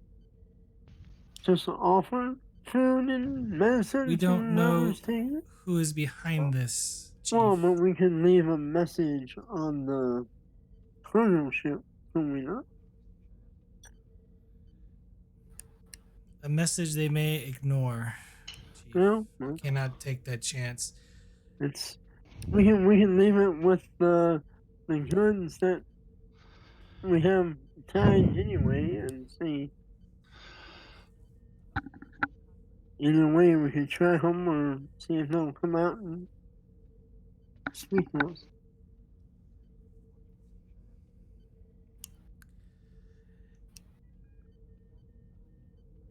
just offer food and medicine We to don't know whoever's taking it? who is behind this, Chief. Well, but we can leave a message on the cargo ship, can we not? A message they may ignore. Chief. No, Cannot take that chance. it's we can leave it with the goods that we have tagged anyway, and see. Either way, we could track them or see if they'll come out and speak to us.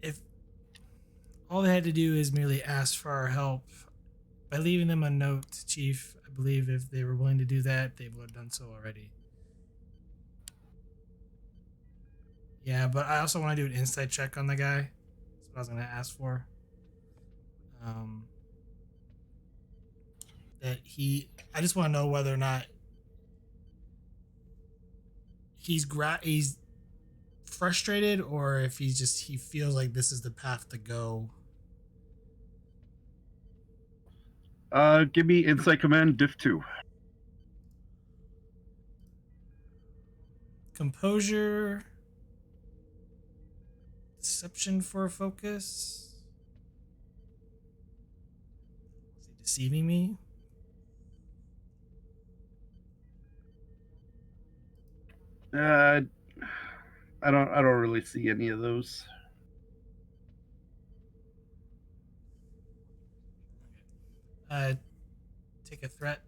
If all they had to do is merely ask for our help by leaving them a note, Chief, I believe if they were willing to do that, they would have done so already. Yeah, but I also want to do an insight check on the guy. That's what I was going to ask for. I just want to know whether or not he's frustrated, or if he feels like this is the path to go. Give me Insight Command, Diff 2. Composure. Deception for a focus. Is he deceiving me? I don't really see any of those. Take a threat.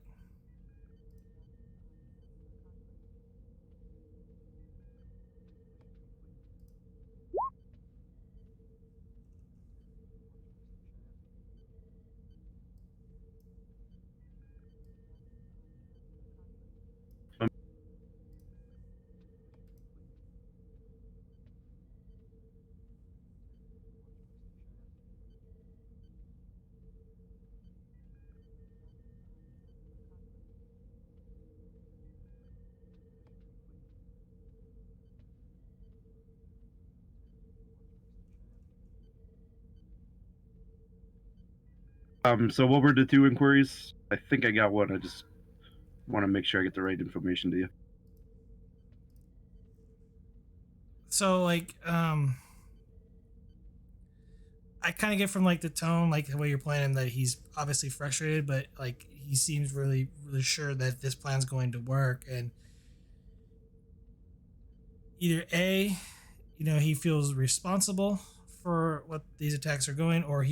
So what were the two inquiries? I think I got one. I just want to make sure I get the right information to you. So I kind of get from the tone, the way you're playing him, that he's obviously frustrated, but he seems really, really sure that this plan's going to work. And either A, he feels responsible for what these attacks are going, or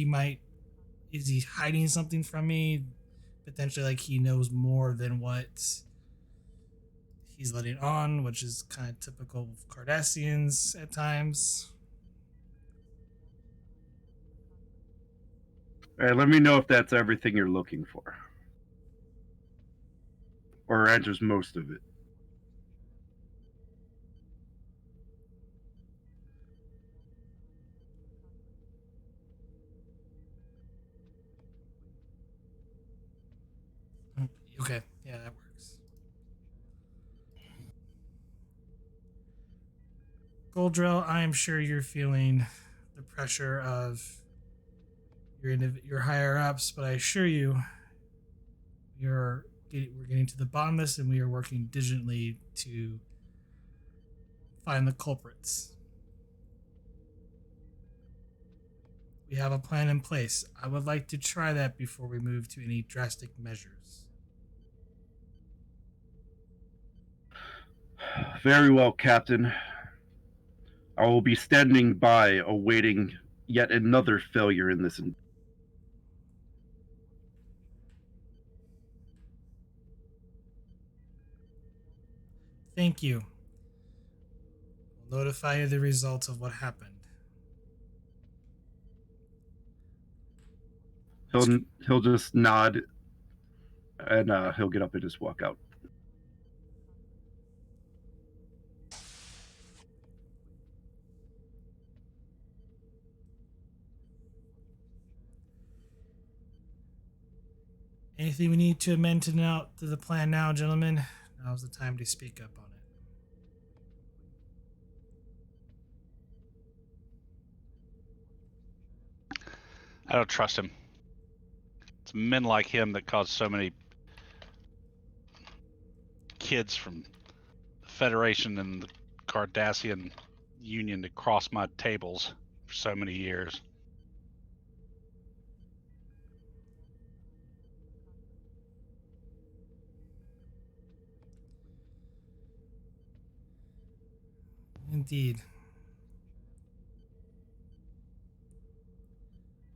is he hiding something from me? Potentially, he knows more than what he's letting on, which is kind of typical of Cardassians at times. All right, let me know if that's everything you're looking for, or answers most of it. Okay, yeah, that works. Goldrell, I am sure you're feeling the pressure of your higher ups, but I assure you, we're getting to the bottom of this, and we are working diligently to find the culprits. We have a plan in place. I would like to try that before we move to any drastic measures. Very well, Captain. I will be standing by awaiting yet another failure in this. Thank you. We'll notify you the results of what happened. He'll just nod, and he'll get up and just walk out. Anything we need to amend to the plan now, gentlemen? Now's the time to speak up on it. I don't trust him. It's men like him that cause so many kids from the Federation and the Cardassian Union to cross my tables for so many years. Indeed.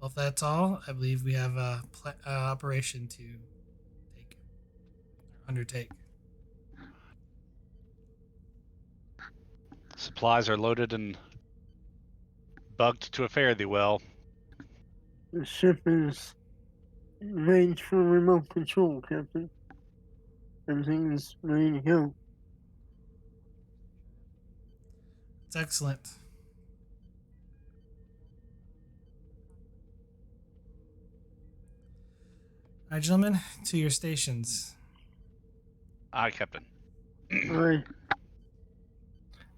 Well, if that's all, I believe we have a operation to undertake. Supplies are loaded and bugged to a fare thee well. The ship is arranged for remote control, Captain. Everything is ready to go. It's excellent. All right, gentlemen, to your stations. Aye, Captain. Aye.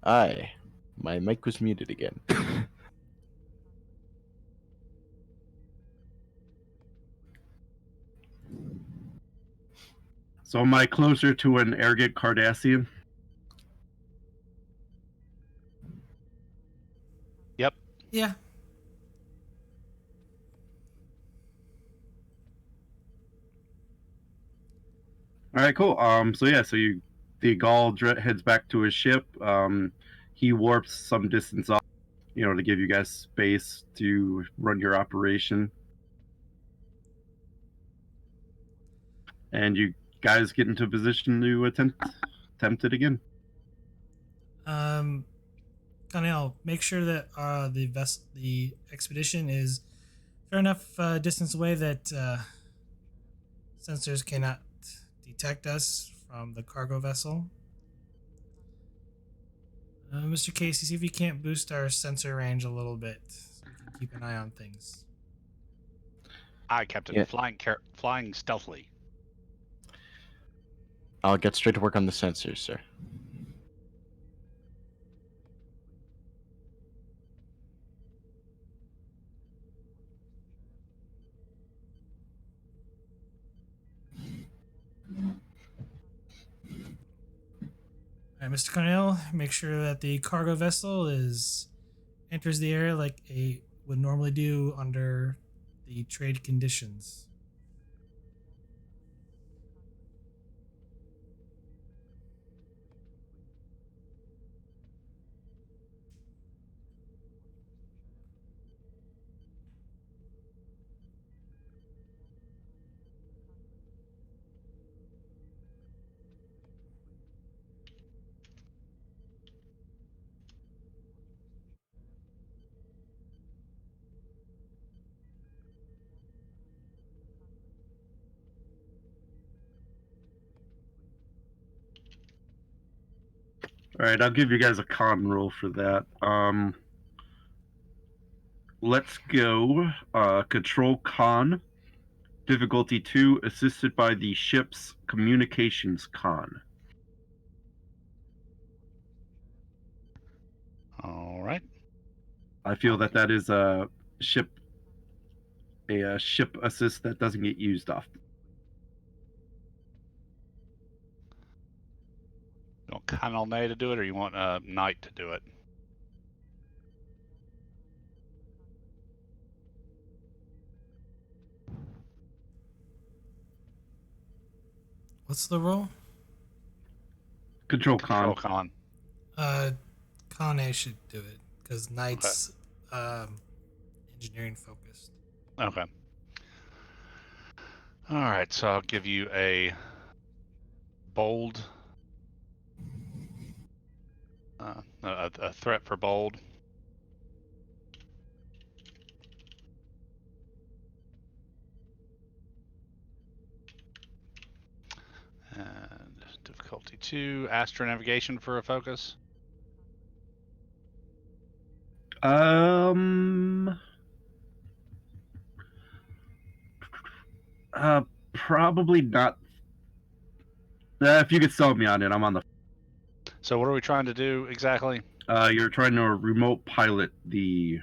Aye. My mic was muted again. So am I closer to an arrogant Cardassian? Yep. Yeah. All right, cool. So the Gaul heads back to his ship. He warps some distance off, to give you guys space to run your operation. And you guys get into a position to attempt it again. Connell, make sure that the expedition is fair enough distance away that sensors cannot detect us from the cargo vessel. Mr. Casey, see if you can't boost our sensor range a little bit so we can keep an eye on things. Aye, Captain. Yeah. Flying stealthily. I'll get straight to work on the sensors, sir. All right, Mr. Cornell, make sure that the cargo vessel enters the area like a would normally do under the trade conditions. All right, I'll give you guys a con roll for that. Let's go. Control con. Difficulty 2, assisted by the ship's communications con. All right. I feel that is a ship assist that doesn't get used often. Kanalne to do it, or you want Knight to do it? What's the role? Control Control con. con. Kane should do it because Knight's engineering focused. Okay. All right, so I'll give you a bold, a threat for bold. And difficulty 2, astronavigation for a focus. Probably not. If you could sell me on it, I'm on the. So what are we trying to do exactly? You're trying to remote pilot the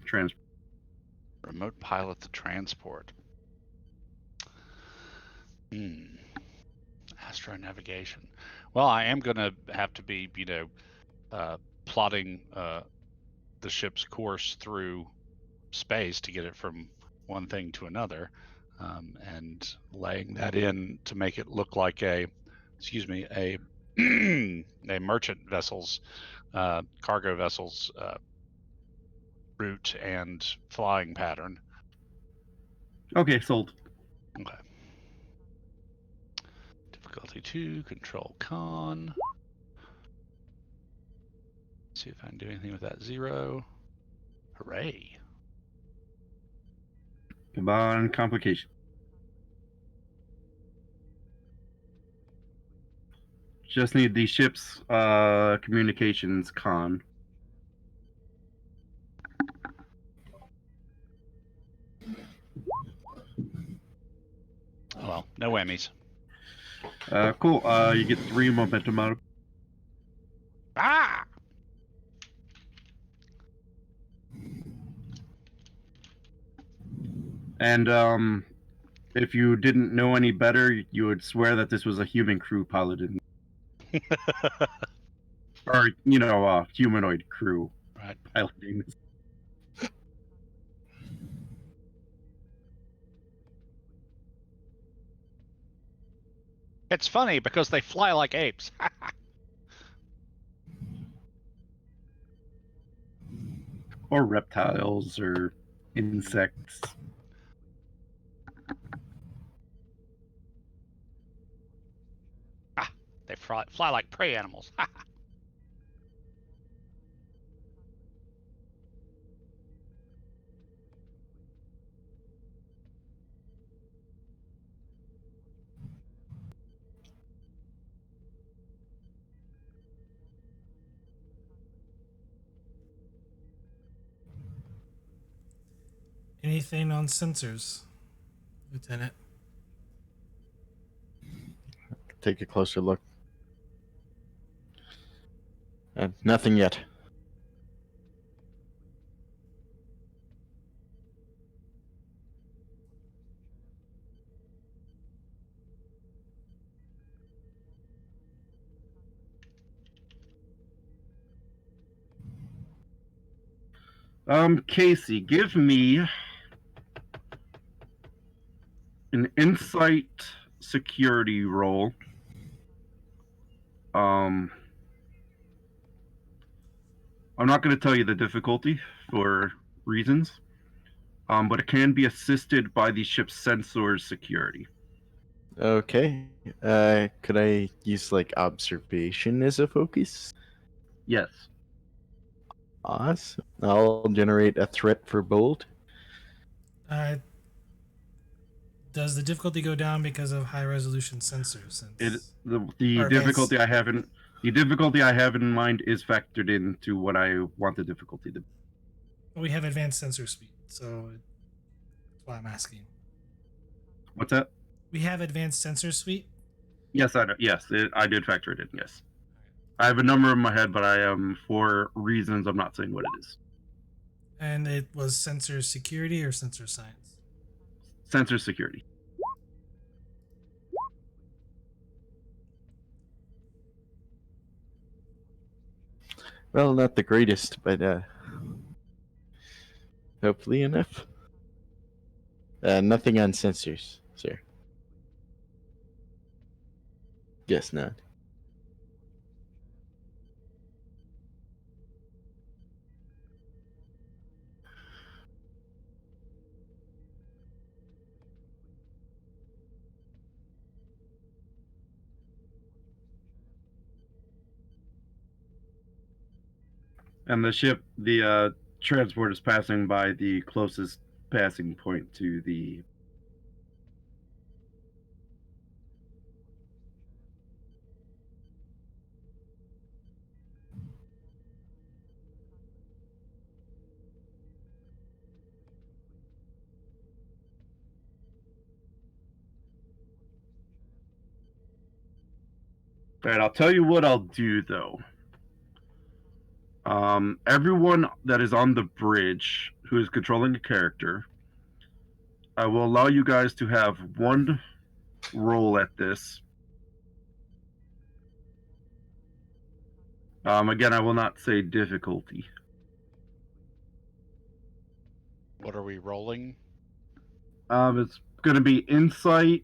transport. Remote pilot the transport. Astronavigation. Well, I am going to have to be, plotting the ship's course through space to get it from one thing to another, and laying that in to make it look like a merchant vessel's, cargo vessel's route and flying pattern. Okay, sold. Okay. Difficulty 2, control con. See if I can do anything with that 0. Hooray. Come on, complication. Just need the ship's communications con. Oh well, no whammies. Cool. You get 3 momentum out of. Ah! And if you didn't know any better, you would swear that this was a human crew piloted, or humanoid crew Right. piloting this. It's funny because they fly like apes. Or reptiles or insects. They fly like prey animals. Anything on sensors, Lieutenant? Take a closer look. Nothing yet. Casey, give me an insight security roll. I'm not going to tell you the difficulty for reasons, but it can be assisted by the ship's sensors security. Okay. Could I use observation as a focus? Yes. Awesome. I'll generate a threat for bold. Does the difficulty go down because of high resolution sensors? The difficulty I have in mind is factored into what I want the difficulty to be. We have advanced sensor suite, so that's why I'm asking. What's that? We have advanced sensor suite. Yes, I did factor it in. Yes, I have a number in my head, but I am for reasons I'm not saying what it is. And it was sensor security or sensor science? Sensor security. Well, not the greatest, but hopefully enough. Nothing on sensors, sir. Guess not. And the transport is passing by the closest passing point to the. All right, I'll tell you what I'll do though. Everyone that is on the bridge who is controlling a character, I will allow you guys to have one roll at this. Again, I will not say difficulty. What are we rolling? It's going to be insight,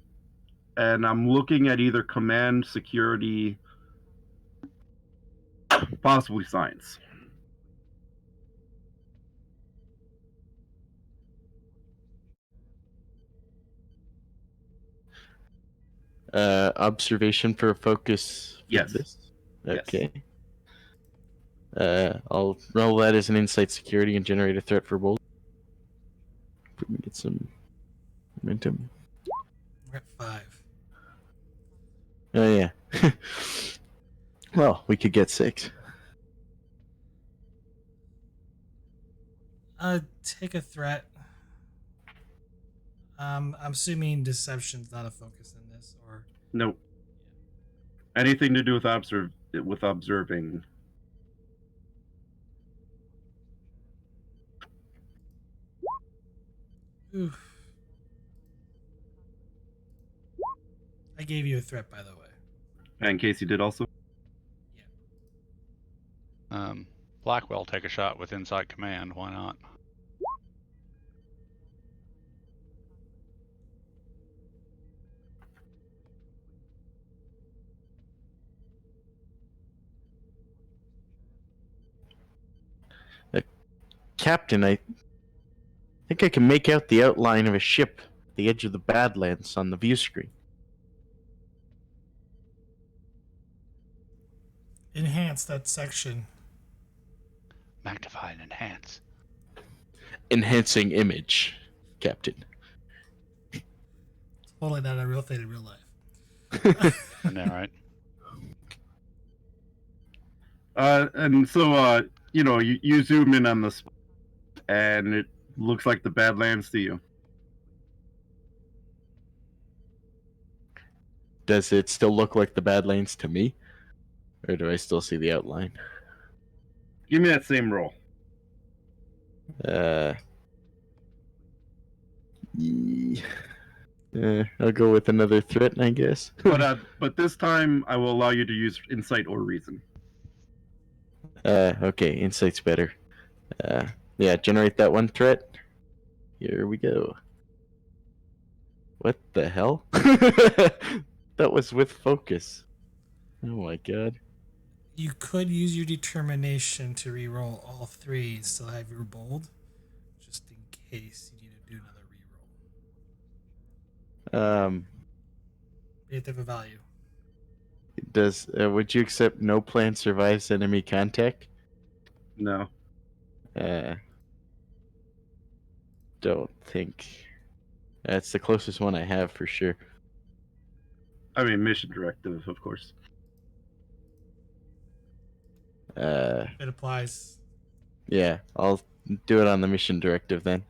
and I'm looking at either command, security, possibly science. Observation for a focus for Yes. this? Yes. Okay. I'll roll that as an insight security and generate a threat for bold. We can get some momentum. We're at 5. Oh, yeah. Well, we could get 6. Take a threat. I'm assuming deception's not a focus in this, or Nope. Anything to do with observing. oof. I gave you a threat, by the way. And Casey did also. Blackwell take a shot with Insight Command. Why not? Captain, I think I can make out the outline of a ship at the edge of the badlands on the view screen. Enhance that section. Magnify and enhance. Enhancing image, Captain. Totally not a real thing in real life. Isn't that right? And so, you zoom in on the spot, and it looks like the Badlands to you. Does it still look like the Badlands to me? Or do I still see the outline? Give me that same roll. I'll go with another threat, I guess. But this time I will allow you to use insight or reason. Okay, insight's better. Yeah, generate that one threat. Here we go. What the hell? That was with focus. Oh my god. You could use your determination to re-roll all 3 and still have your bold, just in case you need to do another re-roll. You have to have a value. Would you accept no plan survives enemy contact? No. Don't think. That's the closest one I have for sure. I mean, mission directive, of course. It applies. Yeah, I'll do it on the mission directive then.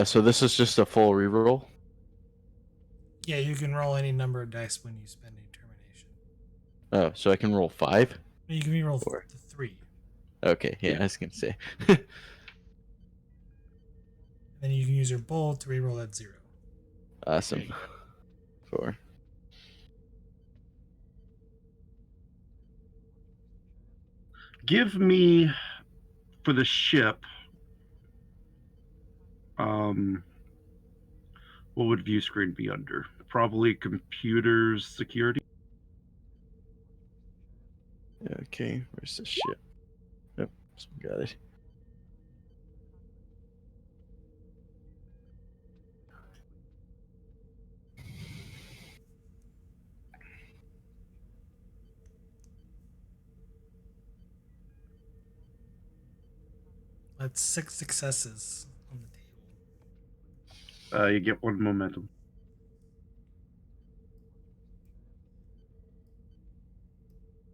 So this is just a full reroll? Yeah, you can roll any number of dice when you spend a determination. Oh, so I can roll 5? You can re-roll 4. 3. Okay, yeah, I was gonna say. And then you can use your bold to re-roll at 0. Awesome. 4. give me for the ship. What would view screen be under? Probably computers security. Okay, where's the ship? Yep, got it. That's 6 successes on the table. You get 1 momentum.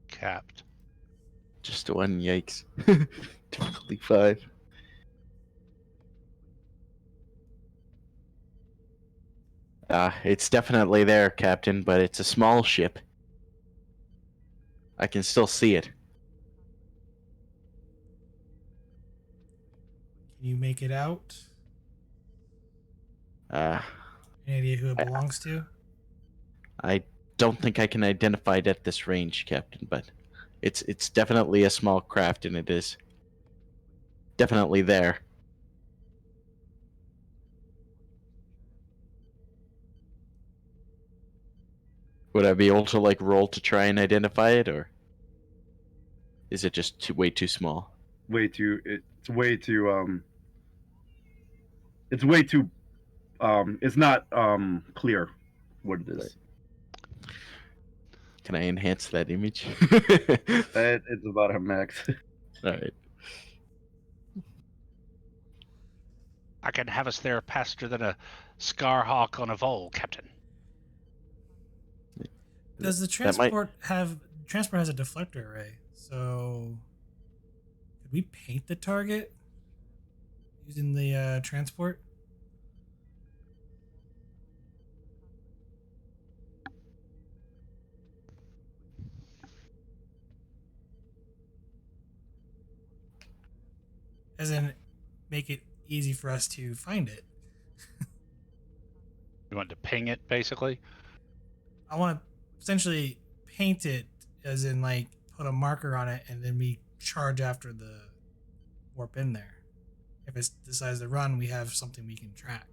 Capped. Just one, yikes. Difficulty 5. It's definitely there, Captain, but it's a small ship. I can still see it. Can you make it out? Uh, Any idea who it I- belongs to? I don't think I can identify it at this range, Captain, but it's definitely a small craft, and it is definitely there. Would I be able to roll to try and identify it, or is it just way too small? It's way too. It's way too. It's not clear what it is. Can I enhance that image? It's about a max. All right. I can have us there faster than a Scarhawk on a vole, Captain. Does the That might- transport has a deflector array? So could we paint the target using the transport? As in, make it easy for us to find it. You want to ping it, basically? I want to essentially paint it, as in put a marker on it, and then we charge after the warp in there. If it decides to run, we have something we can track.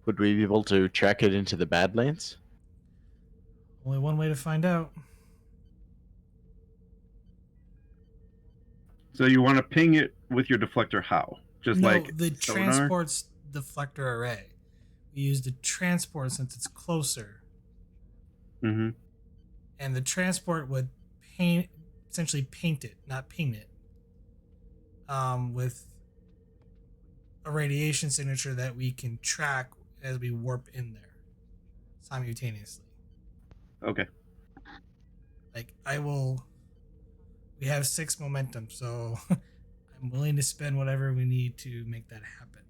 Would we be able to track it into the Badlands? Only one way to find out. So you want to ping it with your deflector? How? Just No, like the sonar? transport's deflector array. We use the transport since it's closer, Mm-hmm. and the transport would essentially paint it, not ping it, with a radiation signature that we can track as we warp in there simultaneously. Okay. We have 6 momentum, so I'm willing to spend whatever we need to make that happen.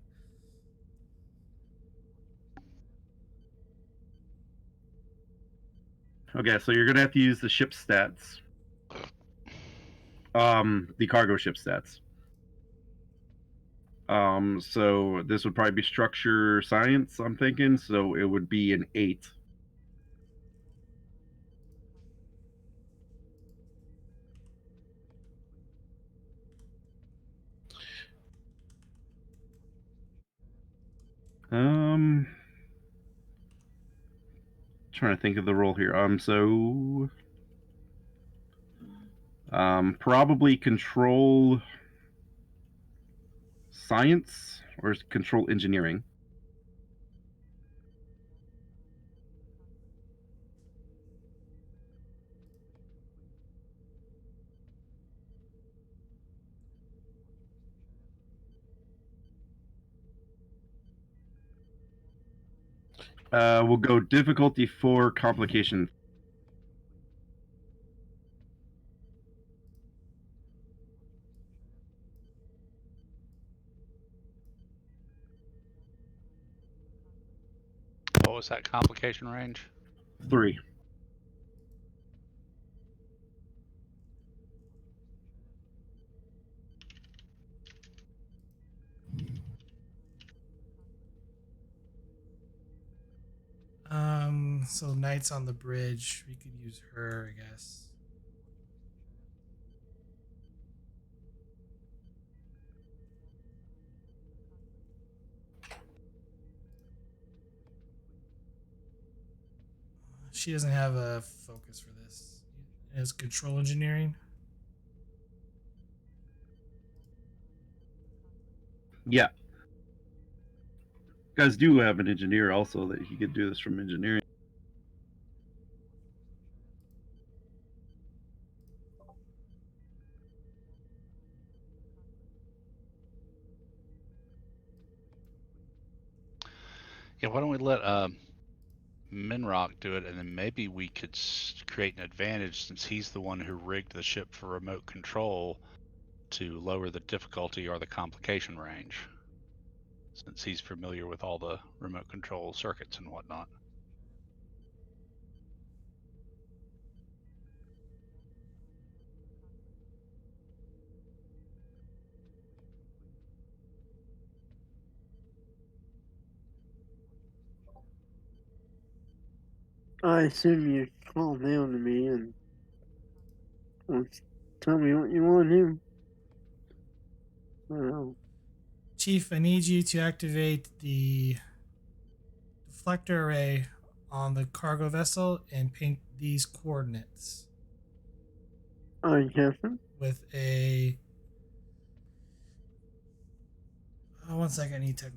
Okay, so you're gonna have to use the ship stats. The cargo ship stats. So this would probably be structure science, I'm thinking. So it would be an 8. Trying to think of the role here. Probably control science or control engineering. We'll go difficulty 4, complication. What was that complication range? 3. So Knight's on the bridge. We could use her, I guess. She doesn't have a focus for this. It has control engineering. Yeah. You guys do have an engineer also that he could do this from engineering. Yeah, why don't we let Minrock do it, and then maybe we could create an advantage since he's the one who rigged the ship for remote control to lower the difficulty or the complication range, since he's familiar with all the remote control circuits and whatnot. I assume you call down to me and tell me what you want to do. Well, Chief, I need you to activate the deflector array on the cargo vessel and paint these coordinates I Captain. with a. Oh, 1 second, I need Technobabble.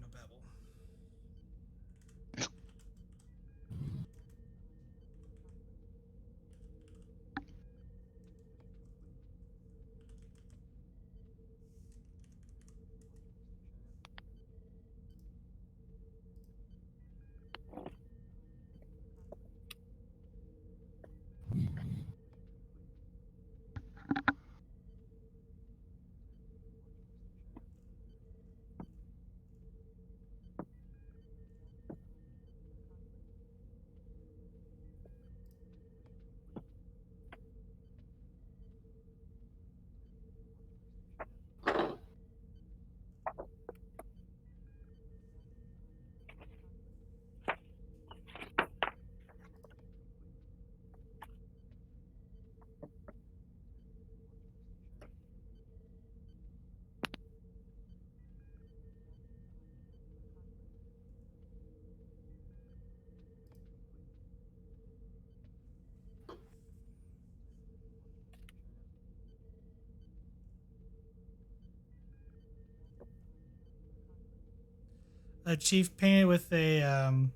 Chief, paint it with a. Can't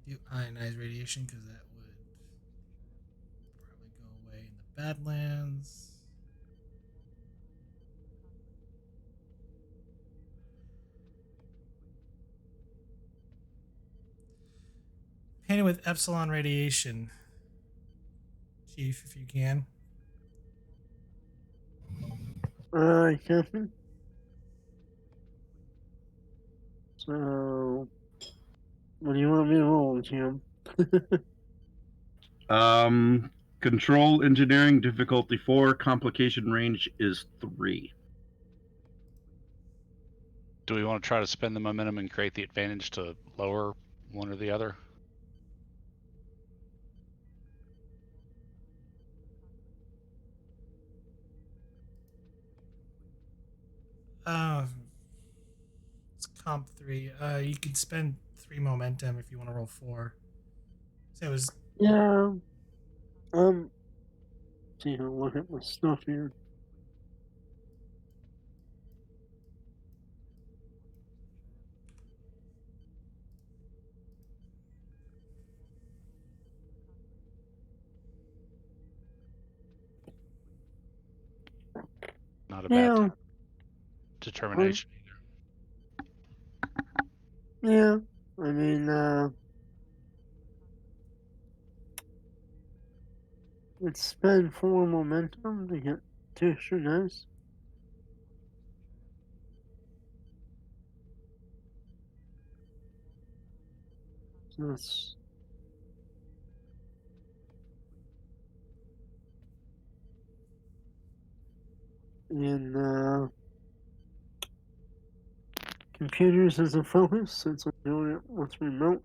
do ionized radiation because that would probably go away in the Badlands. Paint it with epsilon radiation, Chief, if you can. Captain. So, what do you want me to roll, Jim? Control engineering difficulty 4, complication range is 3. Do we want to try to spend the momentum and create the advantage to lower one or the other? It's comp 3. You could spend 3 momentum if you want to roll 4. So it was. Yeah. See, I'll look at my stuff here. Not a Yeah. bad determination either. Yeah. I mean, let's spend 4 momentum to get 2 extra dice. So that's And computers as a focus since I'm doing it with remote.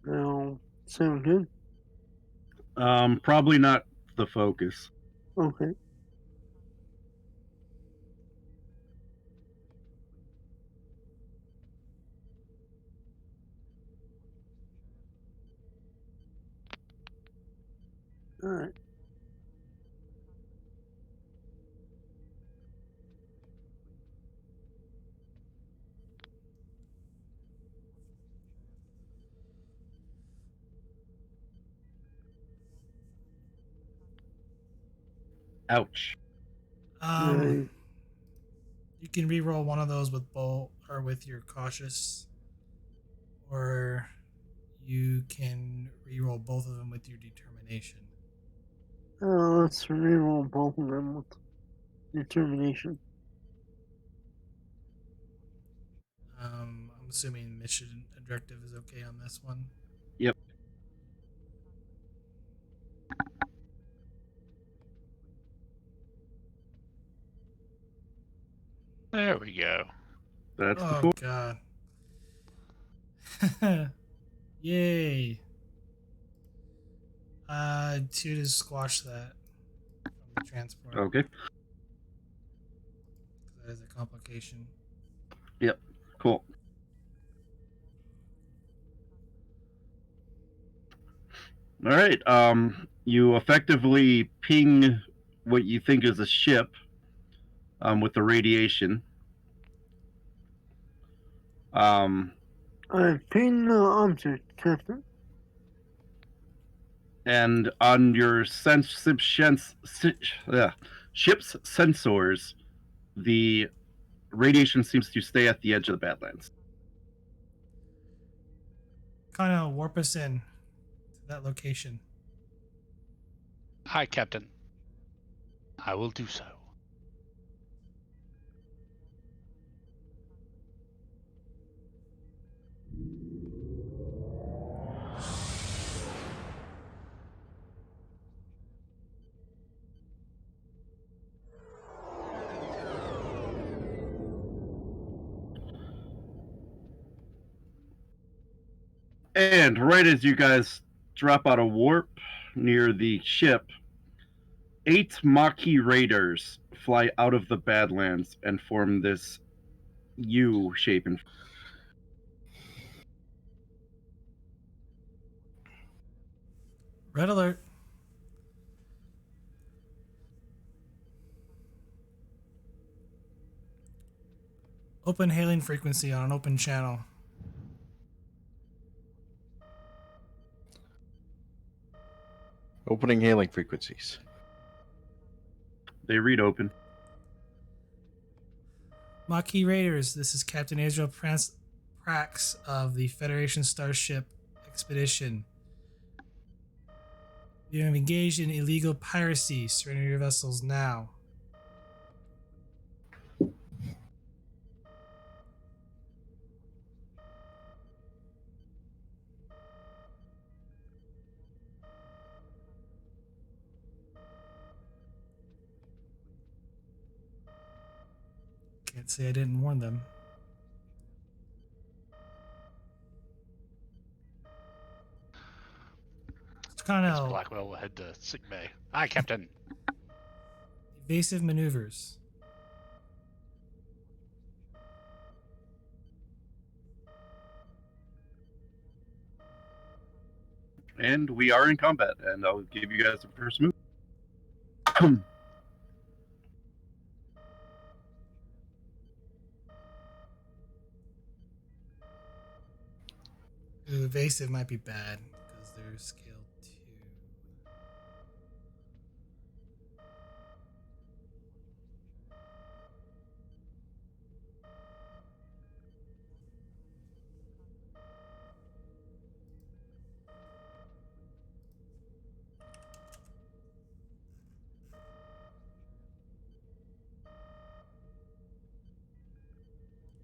Now, sound good? Probably not the focus. Okay. All right. Ouch. You can re-roll one of those with bolt or with your cautious, or you can re-roll both of them with your determination. Let's reroll both of them with determination. I'm assuming mission objective is okay on this one. Yep. There we go. That's the Oh four. god. Yay. Two to squash that from the transport. Okay. That is a complication. Yep. Cool. All right. You effectively ping what you think is a ship with the radiation. I ping the object, Captain. And on your ship's sensors, the radiation seems to stay at the edge of the Badlands. Kind of warp us in to that location. Hi, Captain. I will do so. And right as you guys drop out of warp near the ship, 8 Maquis raiders fly out of the Badlands and form this U shape. Red alert. Open hailing frequency on an open channel. Opening hailing frequencies. They read open. Maquis Raiders, this is Captain Israel Prax of the Federation Starship Expedition. You have engaged in illegal piracy. Surrender your vessels now. Can't say I didn't warn them. It's kind Guess of Blackwell will head to sick bay. Hi, Captain. evasive maneuvers. And we are in combat, and I'll give you guys the first move. Ooh, evasive might be bad because they're scale 2.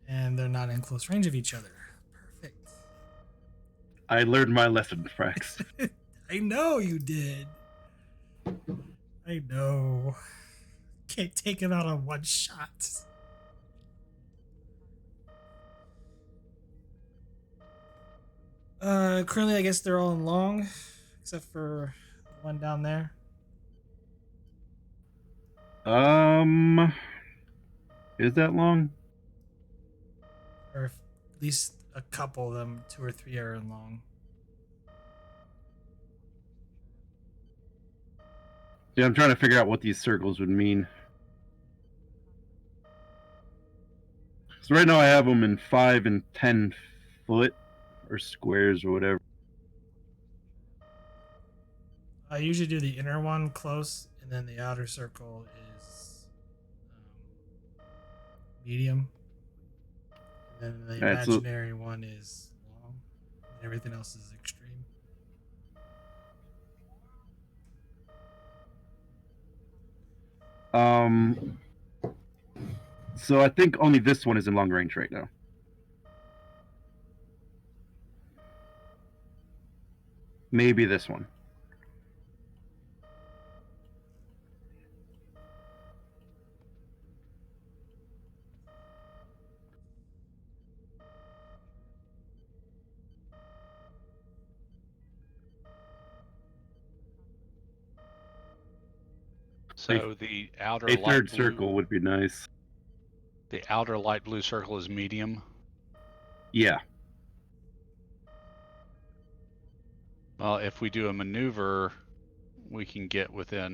And they're not in close range of each other. Perfect. I learned my lesson, Frax. I know you did. I know. Can't take him out on one shot. Currently, I guess they're all in long, except for the one down there. Is that long? Or at least a couple of them, 2 or 3 are in long. Yeah, I'm trying to figure out what these circles would mean. So right now I have them in 5 and 10 foot or squares or whatever. I usually do the inner one close, and then the outer circle is medium. And then the Alright, so- imaginary one is long, and everything else is extreme. So I think only this one is in long range right now. Maybe this one. So the outer A light third blue, circle would be nice. the outer light blue circle is medium. Yeah. Well, if we do a maneuver, we can get at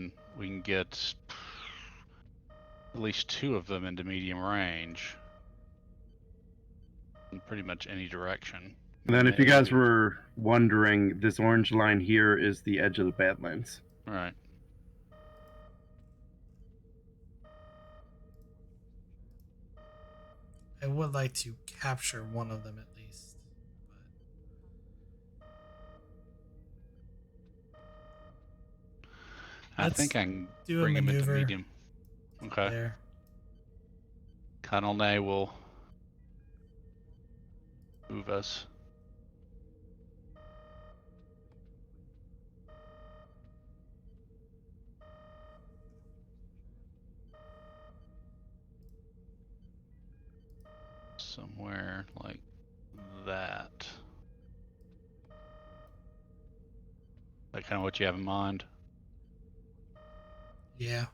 least 2 of them into medium range. In pretty much any direction. And then if you Maybe. guys were wondering, this orange line here is the edge of the Badlands. Right. I would like to capture one of them at least. I Let's think I can do a bring him into maneuver. medium. Okay. There. Colonel Nay will move us. Somewhere like that. That kind of what you have in mind? Yeah.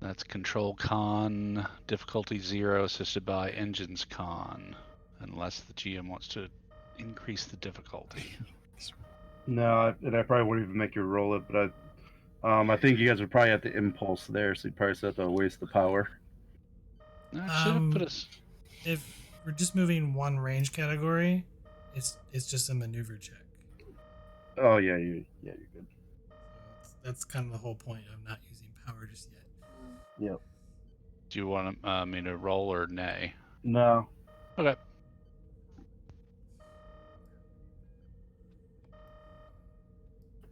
That's control con, difficulty 0, assisted by engines con, unless the GM wants to increase the difficulty. No, and I probably wouldn't even make you roll it, but I think you guys are probably at the impulse there, so you probably still have to waste the power. I should have put Um, us. If we're just moving one range category, it's just a maneuver check. Oh yeah, you're good. So that's kind of the whole point of not using power just yet. Yep. Do you want me to roll or nay? No. Okay.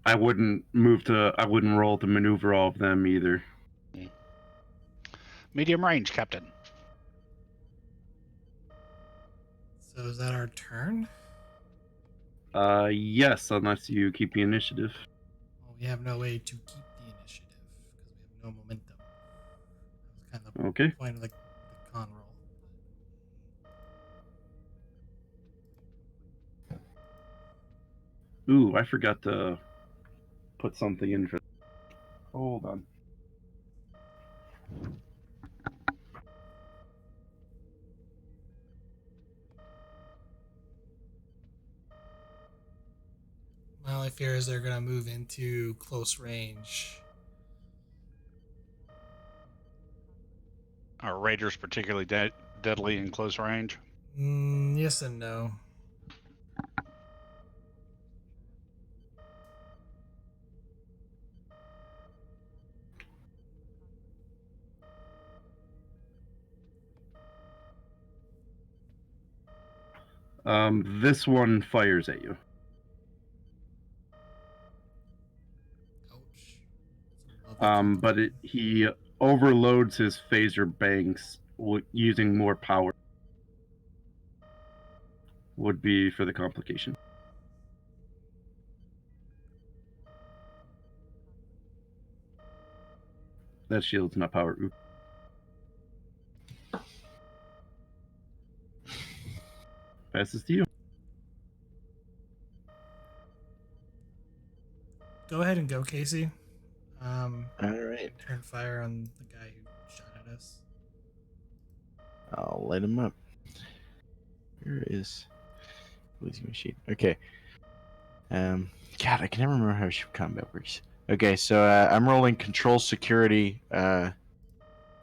I wouldn't roll to maneuver all of them either. Medium range, Captain. So is that our turn? Yes, unless you keep the initiative. Well, we have no way to keep the initiative because we have no momentum. That was kind of the Okay. point of the con roll. Ooh, I forgot to put something in for. Hold on. My only fear is they're going to move into close range. Are raiders particularly deadly in close range? Yes and no. This one fires at you. Ouch. It's a lovely But he overloads his phaser banks using more power. Would be for the complication. That shield's not power. Oops. Passes to you. Go ahead and go, Casey. All right. Turn fire on the guy who shot at us. I'll light him up. Where is losing machine? Okay. God, I can never remember how ship combat works. Okay, so I'm rolling control security, and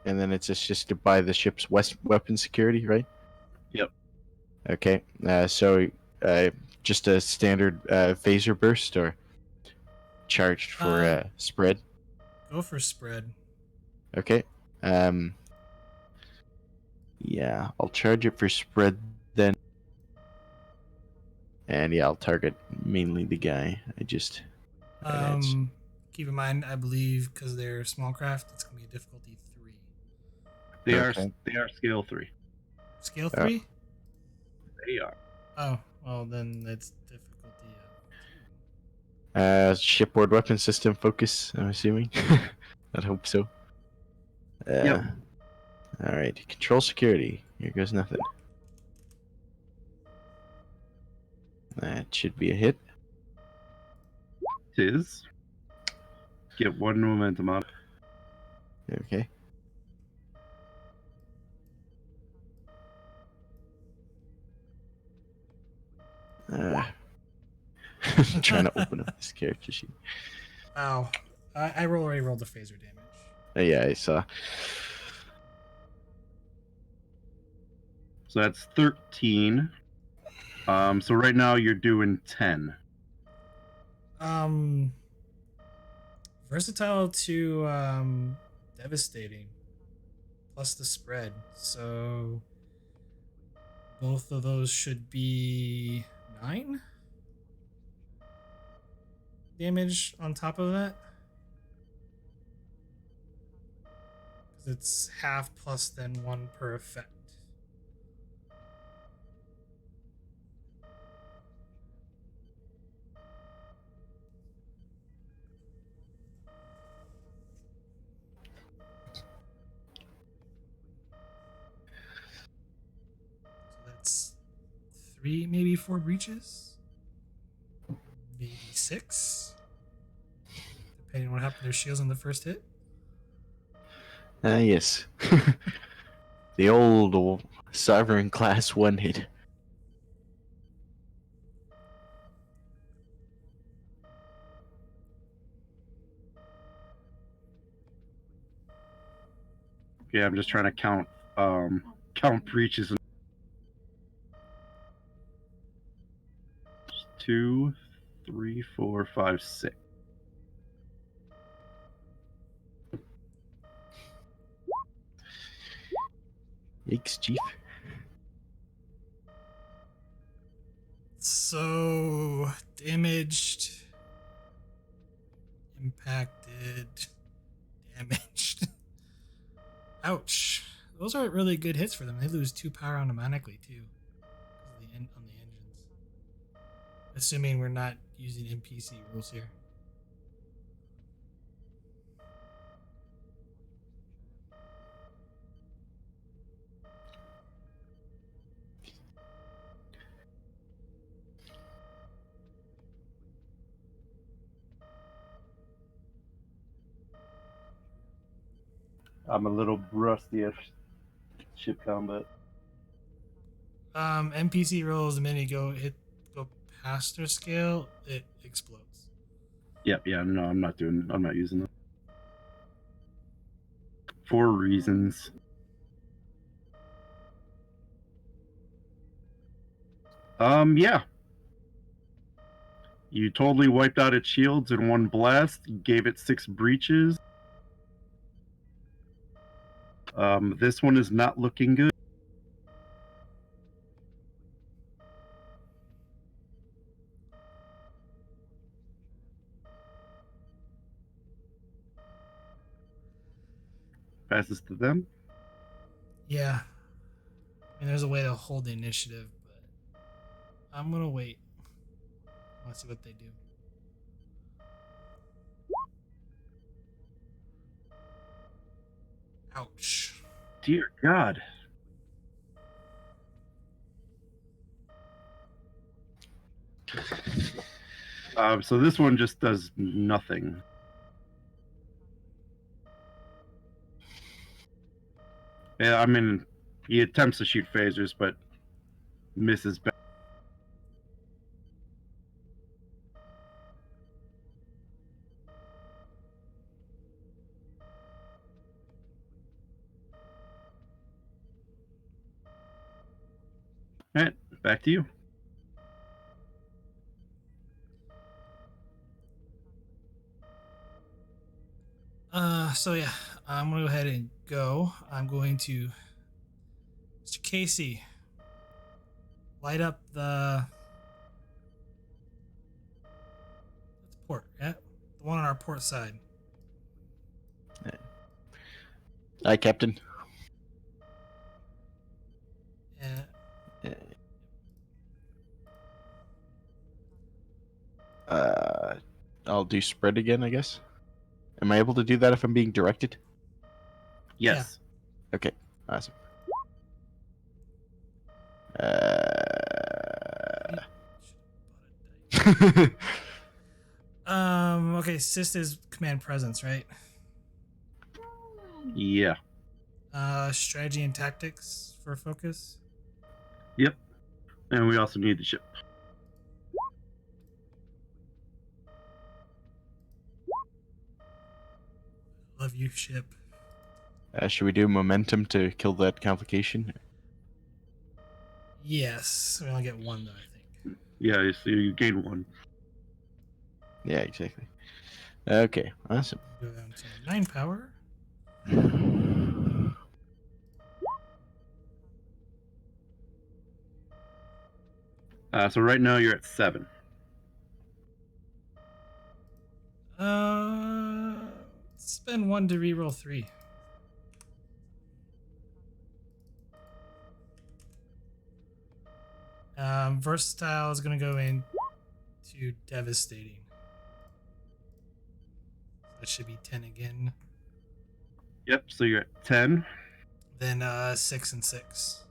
then it's just to buy the ship's weapon security, right? Yep. Okay. So just a standard phaser burst or charged for spread. Go for spread. Okay. Yeah, I'll charge it for spread then. And yeah, I'll target mainly the guy. Keep in mind, I believe because they're small craft, it's gonna be a difficulty 3. They are scale 3. Scale 3? They are. Oh, well then it's difficulty 2. Shipboard weapon system focus, I'm assuming. I'd hope so. Yep. Alright, control security. Here goes nothing. That should be a hit. Tis. Get 1 momentum on. Okay. Trying to open up this character sheet. Wow. I already rolled the phaser damage. Yeah, I saw. So that's 13. So right now you're doing 10. Versatile to devastating. Plus the spread. So both of those should be 9 damage on top of that. Because it's half plus then 1 per effect. So that's 3, maybe 4 breaches. Maybe 6. Depending on what happened to their shields on the first hit. Yes. The old Sovereign class 1 hit. Yeah, I'm just trying to count breaches. 2, 3, 4, 5, 6. Yikes, Chief. So damaged, impacted, damaged. Ouch. Those aren't really good hits for them. They lose 2 power automatically too. On the engines. Assuming we're not using NPC rules here. I'm a little rusty at ship combat. NPC rolls the minute you go past their scale, it explodes. Yep, yeah, no, I'm not using it. For reasons. Yeah. You totally wiped out its shields in 1 blast, gave it 6 breaches. This one is not looking good. passes to them. Yeah. I mean, there's a way to hold the initiative, but I'm gonna wait. I want to see what they do. Ouch. Dear God. So this one just does nothing. Yeah, I mean, he attempts to shoot phasers, but misses. All right, back to you. So yeah, I'm gonna go ahead and go. I'm going to, Mr. Casey, light up the port. Yeah, the one on our port side. Aye, Captain. Yeah. I'll do spread again, I guess. Am I able to do that if I'm being directed? Yes. Okay, awesome. Okay, Sist is command presence, right? Yeah. Strategy and tactics for focus. Yep. And we also need the ship. Love you, ship. Should we do momentum to kill that complication? Yes, we only get one though, I think. Yeah, so you gain one. Yeah, exactly. Okay, awesome. Go down to 9 power. So right now you're at 7. Spend 1 to reroll 3. Versatile is gonna go into devastating. That should be 10 again. Yep, so you're at 10. Then 6 and 6.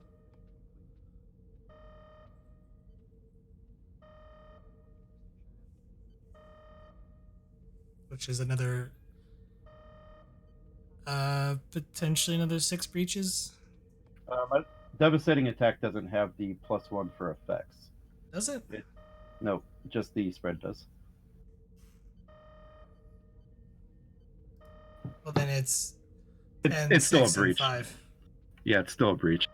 Which is another potentially another 6 breaches. My devastating attack doesn't have the +1 for effects. Does it? No, just the spread does. Well, then it's It's 10, it's still a 6, and breach. 5. Yeah, it's still a breach.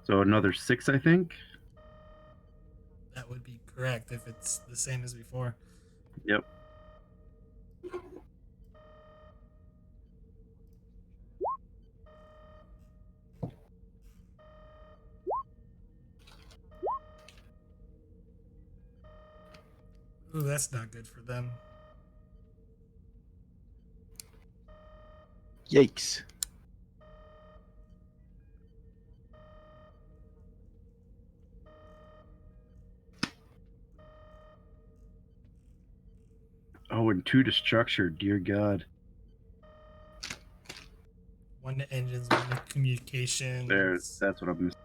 So another 6, I think. That would be correct if it's the same as before. Yep. Ooh, that's not good for them. Yikes. Oh, and 2 to structure. Dear God. 1 to engines, 1 to communications. That's what I'm missing.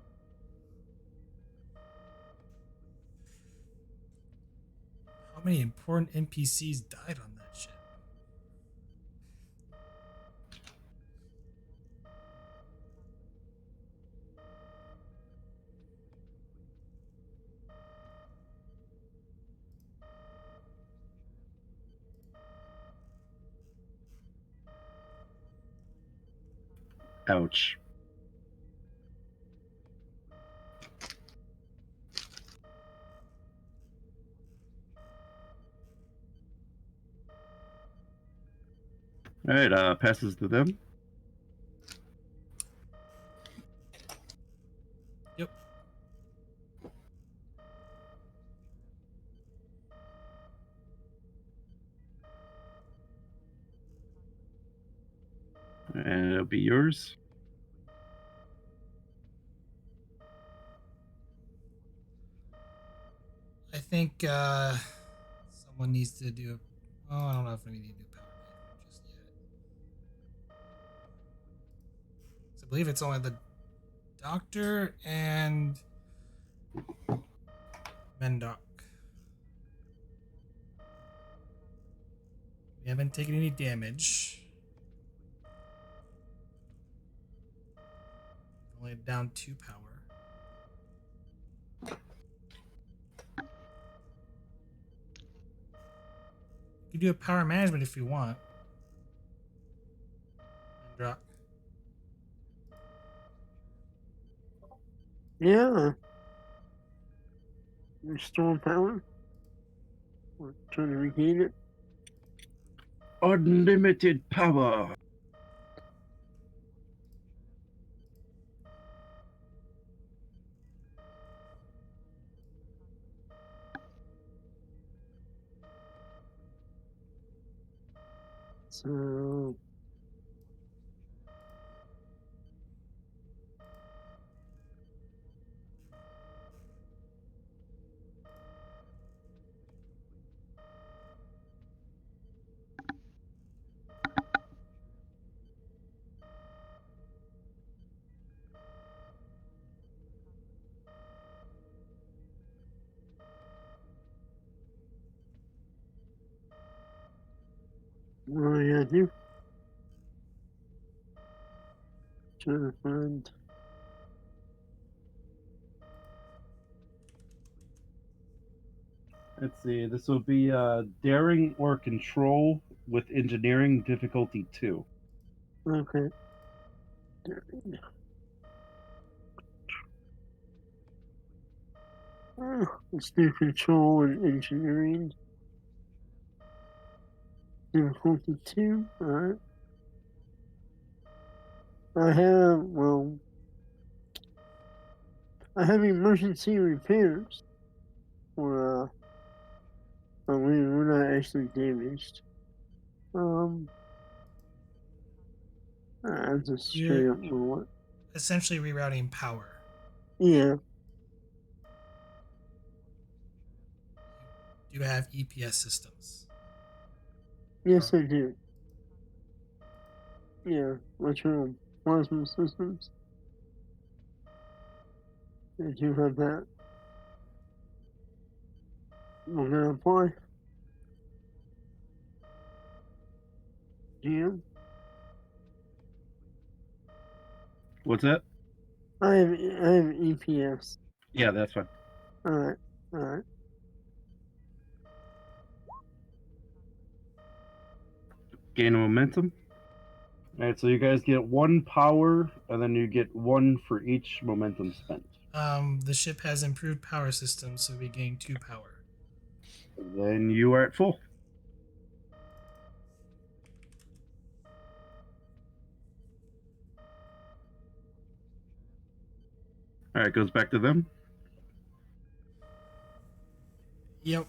How many important NPCs died on that ship? Ouch. All right, passes to them. Yep. And it'll be yours. I think someone needs to do. Oh, I don't know if we need to do power management just yet. So I believe it's only the doctor and Mendoc. We haven't taken any damage. Only down 2 power. You can do a power management if you want. Mendoc. Yeah. Restore power. Or trying to regain it. Unlimited power. So what do I gotta do? Trying to find. Let's see. This will be daring or control with engineering difficulty 2. Okay. Let's do control and engineering. Difficulty 2. Alright. I have emergency repairs. Or, but we're not actually damaged. That's just straight You up what? essentially rerouting power. Yeah. You do have EPS systems. Yes, I do. Yeah. Electron plasma systems. I do have that. Will now apply. GM. What's that? I have EPS. Yeah, that's fine. Alright. Alright. Gain momentum. Alright, so you guys get 1 power, and then you get 1 for each momentum spent. The ship has improved power systems, so we gain 2 power. Then you are at full. Alright, goes back to them. Yep.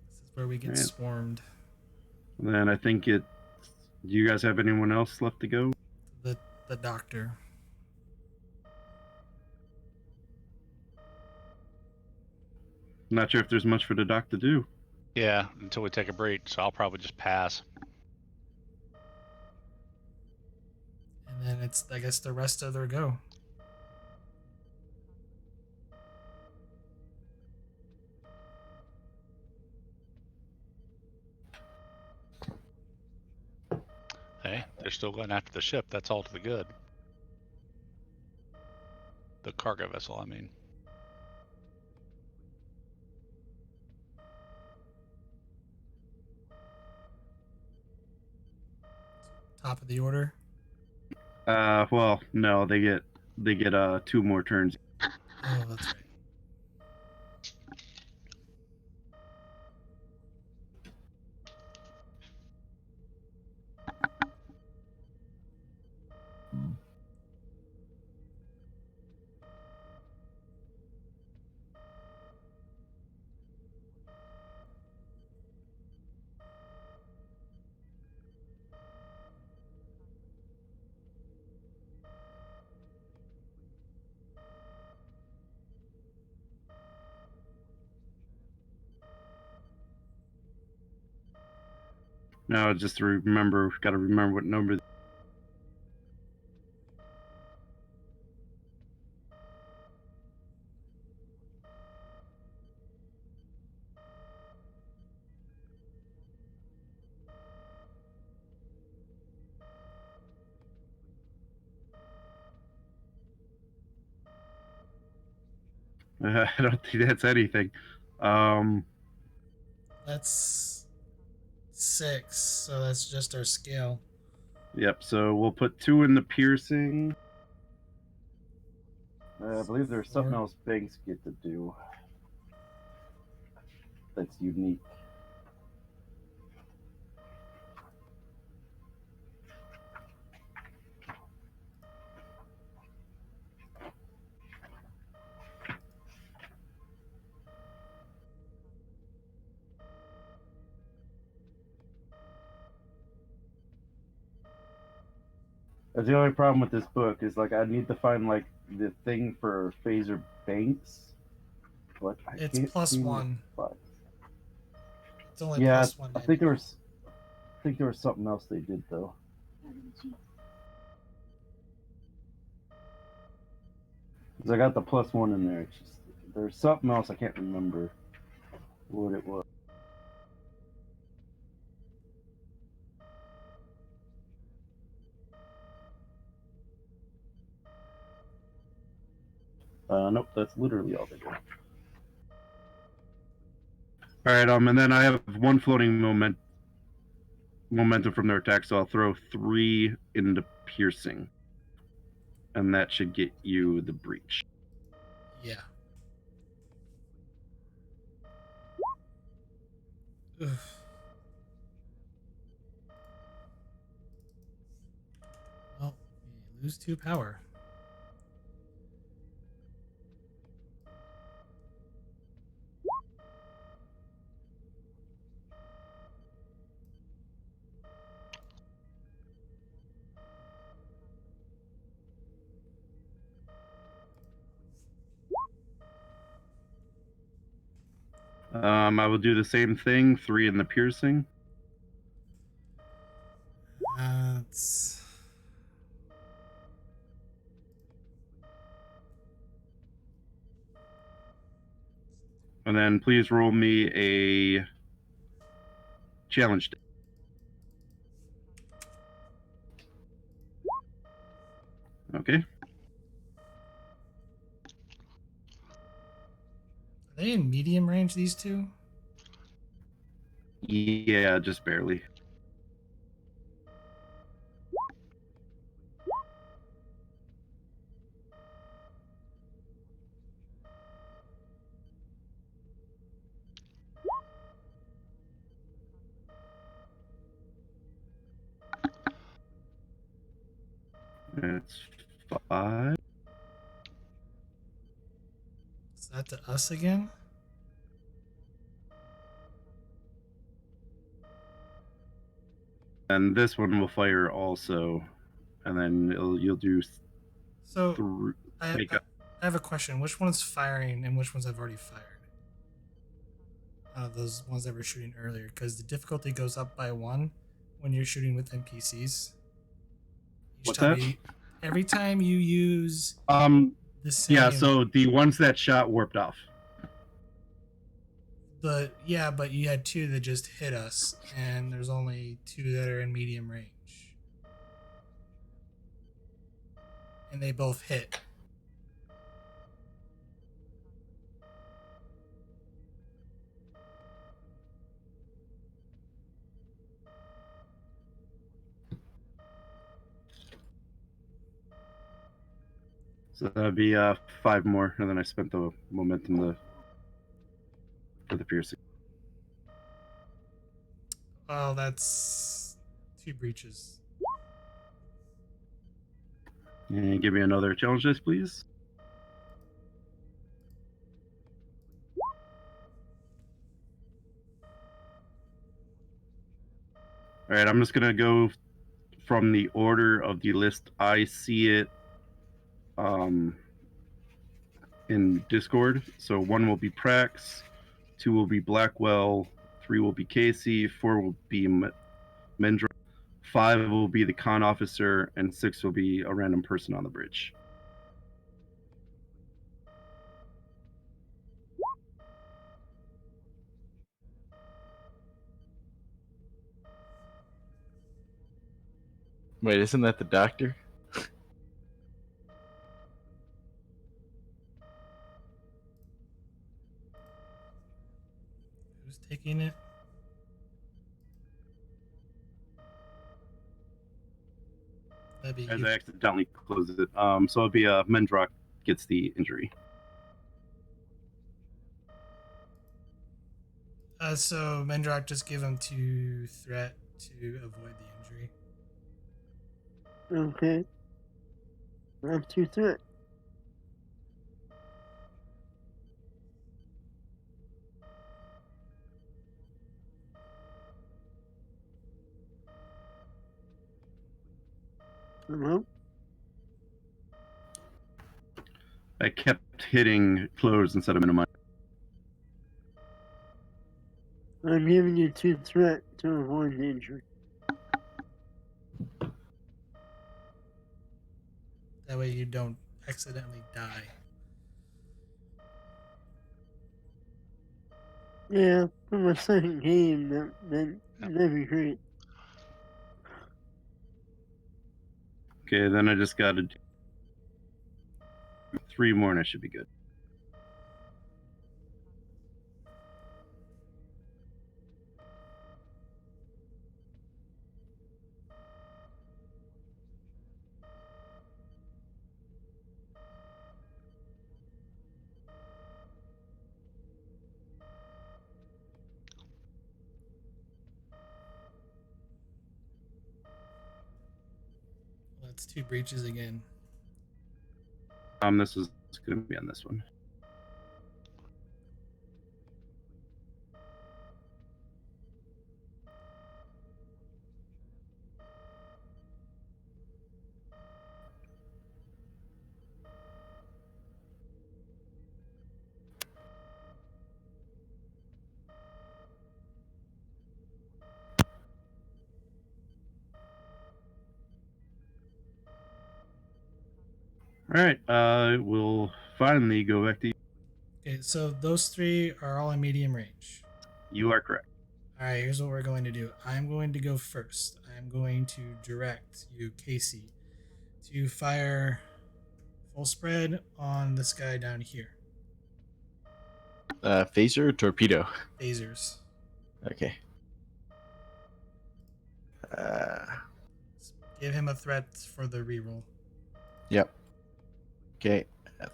This is where we get Alright. swarmed. And then I think it. Do you guys have anyone else left to go? The doctor. Not sure if there's much for the doc to do. Yeah, until we take a break, so I'll probably just pass. And then it's, I guess, the rest of their go. Hey, they're still going after the ship. That's all to the good. The cargo vessel, I mean. Top of the order. Well, no, they get 2 more turns. Oh, that's right. No, just to remember, got to remember what number. I don't think that's anything. That's 6, so that's just our scale. Yep. So we'll put 2 in the piercing. I believe there's something 4. else banks get to do that's unique. That's the only problem with this book is like I need to find like the thing for phaser banks, but I It's can't plus seem to 1. find- It's only Yeah, plus 1 I think there damage. was. I think there was something else they did though. Cause I got the plus 1 in there. It's just, there's something else I can't remember what it was. Nope, that's literally all they do. All right, and then I have 1 floating momentum from their attack, so I'll throw 3 into piercing, and that should get you the breach. Yeah. Oof. Well, you lose 2 power. I will do the same thing, 3 in the piercing. That's And then please roll me a challenge. Okay. Are they in medium range, these two? Yeah, just barely. That's 5. Is that to us again? And this one will fire also, and then you'll do So 3. I have a question. Which one's firing and which ones have already fired? Those ones that we're shooting earlier, because the difficulty goes up by 1 when you're shooting with NPCs. What's that? Every time you use the same. Yeah, so the ones that shot warped off. But you had 2 that just hit us, and there's only 2 that are in medium range, and they both hit. So that'd be 5 more, and then I spent the momentum for the piercing. Well, that's 2 breaches. And give me another challenge dice, please. All right, I'm just gonna go from the order of the list. I see it in Discord. So 1 will be Prax, 2 will be Blackwell, 3 will be Casey, 4 will be Mendra. 5 will be the con officer, and 6 will be a random person on the bridge. Wait, isn't that the doctor? Who's taking it? That'd be As you. I accidentally closed it. So it'll be Mendrock gets the injury. So Mendrock just give him 2 threat to avoid the injury. Okay. I have 2 threat. Hello? I kept hitting close instead of minimize. I'm giving you 2 threat to avoid the injury. That way you don't accidentally die. Yeah, for my second game, that'd be great. Okay, then I just got to do 3 more, and I should be good. Well, that's 2 breaches again. This is going to be on this one. All right, we'll finally go back to you. Okay, so those 3 are all in medium range. You are correct. All right, here's what we're going to do. I'm going to go first. I'm going to direct you, Casey, to fire full spread on this guy down here. Phaser or torpedo? Phasers. Okay. Give him a threat for the reroll. Yep. Okay.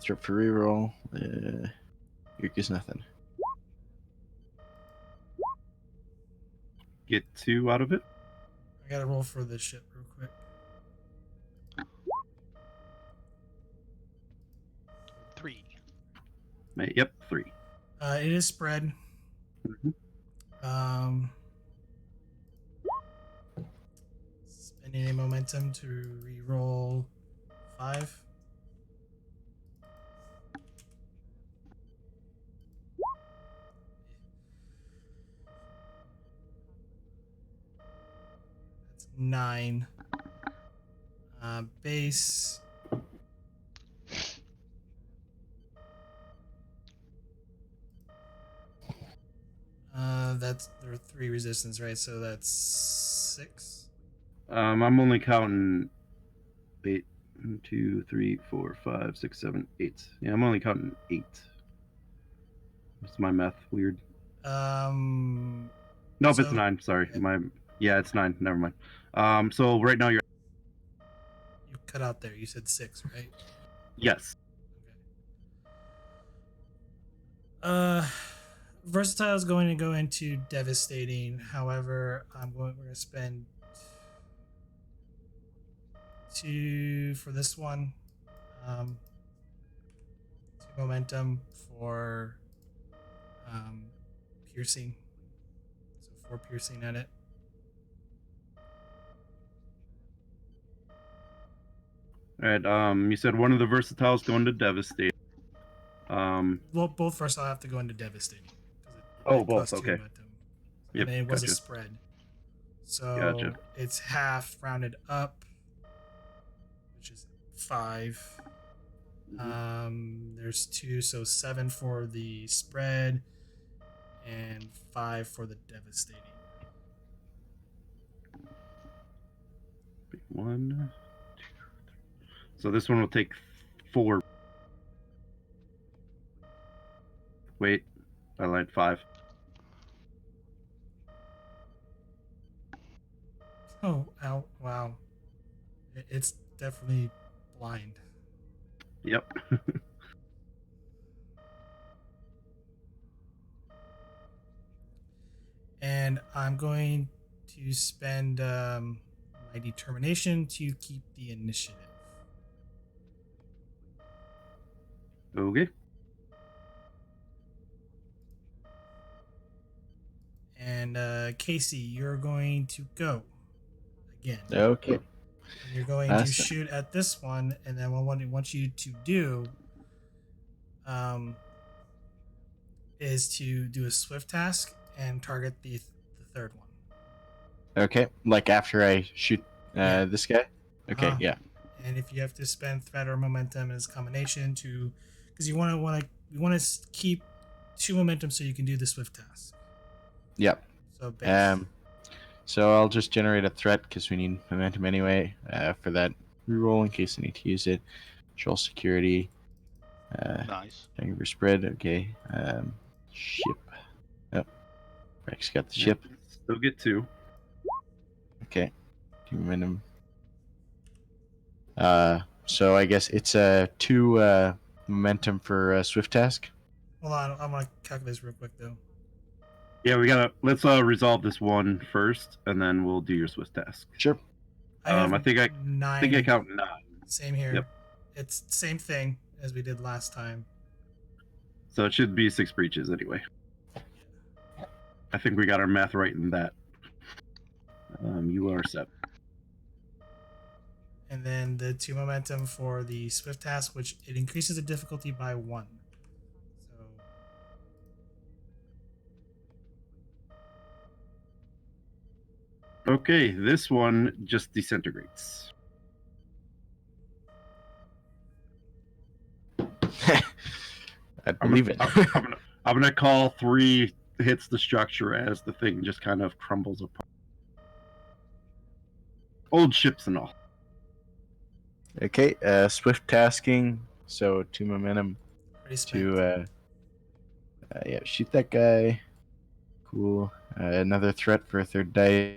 Threat for reroll. Here gives nothing. Get 2 out of it. I gotta roll for this shit real quick. Three. Yep, 3. It is spread. Mhm. Spending a momentum to reroll 5. That's 9. Base. That's there are 3 resistance, right? So that's 6. I'm only counting 8, 1, 2, 3, 4, 5, 6, 7, 8. Yeah, I'm only counting 8. Is my math weird? Nope, it's So- 9. Sorry, yeah, it's 9. Never mind. So right now you're You cut out there. You said 6, right? yes. Okay. Versatile is going to go into devastating. However, we're going to spend 2 for this one. 2 momentum for piercing. So 4 piercing at it. All right. You said one of the versatiles going to devastate. Well, both versatile have to go into devastating. Oh, It both. costs 2 Okay. momentum. Yep, And it was gotcha. a spread. So Gotcha. it's half rounded up, which is 5. There's 2, so 7 for the spread and 5 for the devastating. Big 1, 2, 3. So this one will take 4. Wait, I lied. 5. Oh, ow, wow. It's definitely blind. Yep. And I'm going to spend my determination to keep the initiative. Okay. And Casey, you're going to go again. Okay. And you're going to Awesome. shoot at this one, and then what I want you to do is to do a swift task and target the third one. Okay. Like after I shoot Yeah. this guy? Okay, Uh-huh. yeah. And if you have to spend threat or momentum as a combination to, because you want to keep 2 momentum so you can do the swift task. Yep. So base. So I'll just generate a threat because we need momentum anyway for that reroll in case I need to use it. Control security. Nice. Tangible spread. Okay. Ship. Oh, Rex got the ship. Still get 2. Okay. 2 momentum. So I guess it's 2 momentum for swift task. Hold on, I'm gonna calculate this real quick though. Yeah, let's resolve this one first, and then we'll do your Swiss task. Sure. I have I think I 9. count 9. Same here. Yep. It's same thing as we did last time. So it should be 6 breaches anyway. I think we got our math right in that. You are 7. And then the 2 momentum for the swift task, which it increases the difficulty by 1. So Okay, this one just disintegrates. I believe it. I'm gonna call 3 hits the structure as the thing just kind of crumbles apart. Old ships and all. Okay. Swift tasking. So 2 momentum already spent. to yeah, shoot that guy. Cool. Another threat for a 3rd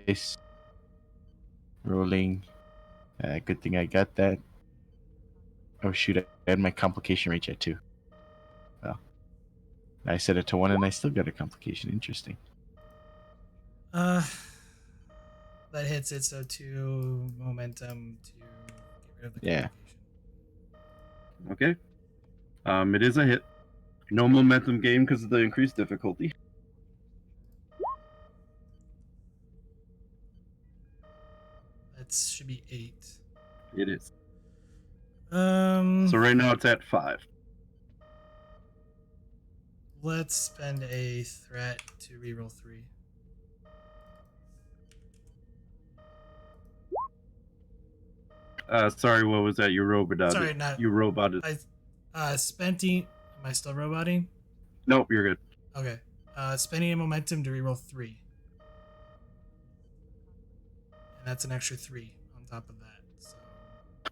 dice. Rolling. Good thing I got that. Oh shoot! I had my complication rate at 2. Well, I set it to 1, and I still got a complication. Interesting. That hits it, so 2 momentum to get rid of the Yeah. complication. Okay. It is a hit. No momentum gain because of the increased difficulty. That should be 8. It is. So So right now it's at 5. let's spend a threat to reroll 3. Sorry, what was that? You roboted. Sorry, not You roboted. spending. Am I still roboting? Nope, you're good. Okay. Spending a momentum to reroll 3. And that's an extra 3 on top of that.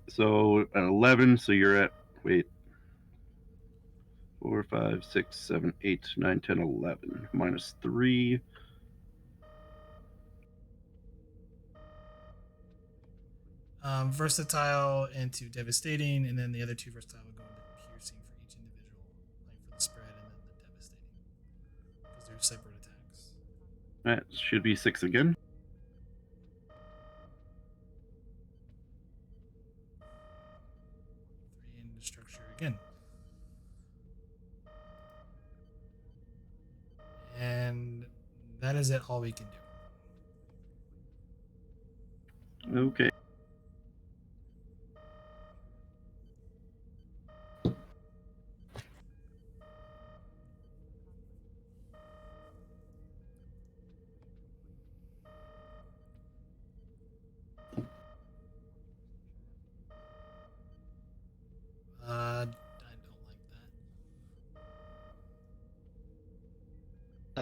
So an 11. So you're at 4, 5, 6, 7, 8, 9, 10, 11 minus 3. Versatile into devastating, and then the other 2 versatile will go into piercing for each individual, like for the spread and then the devastating, because they're separate attacks. That should be 6 again. 3 in the structure again. And that is it. All we can do. Okay.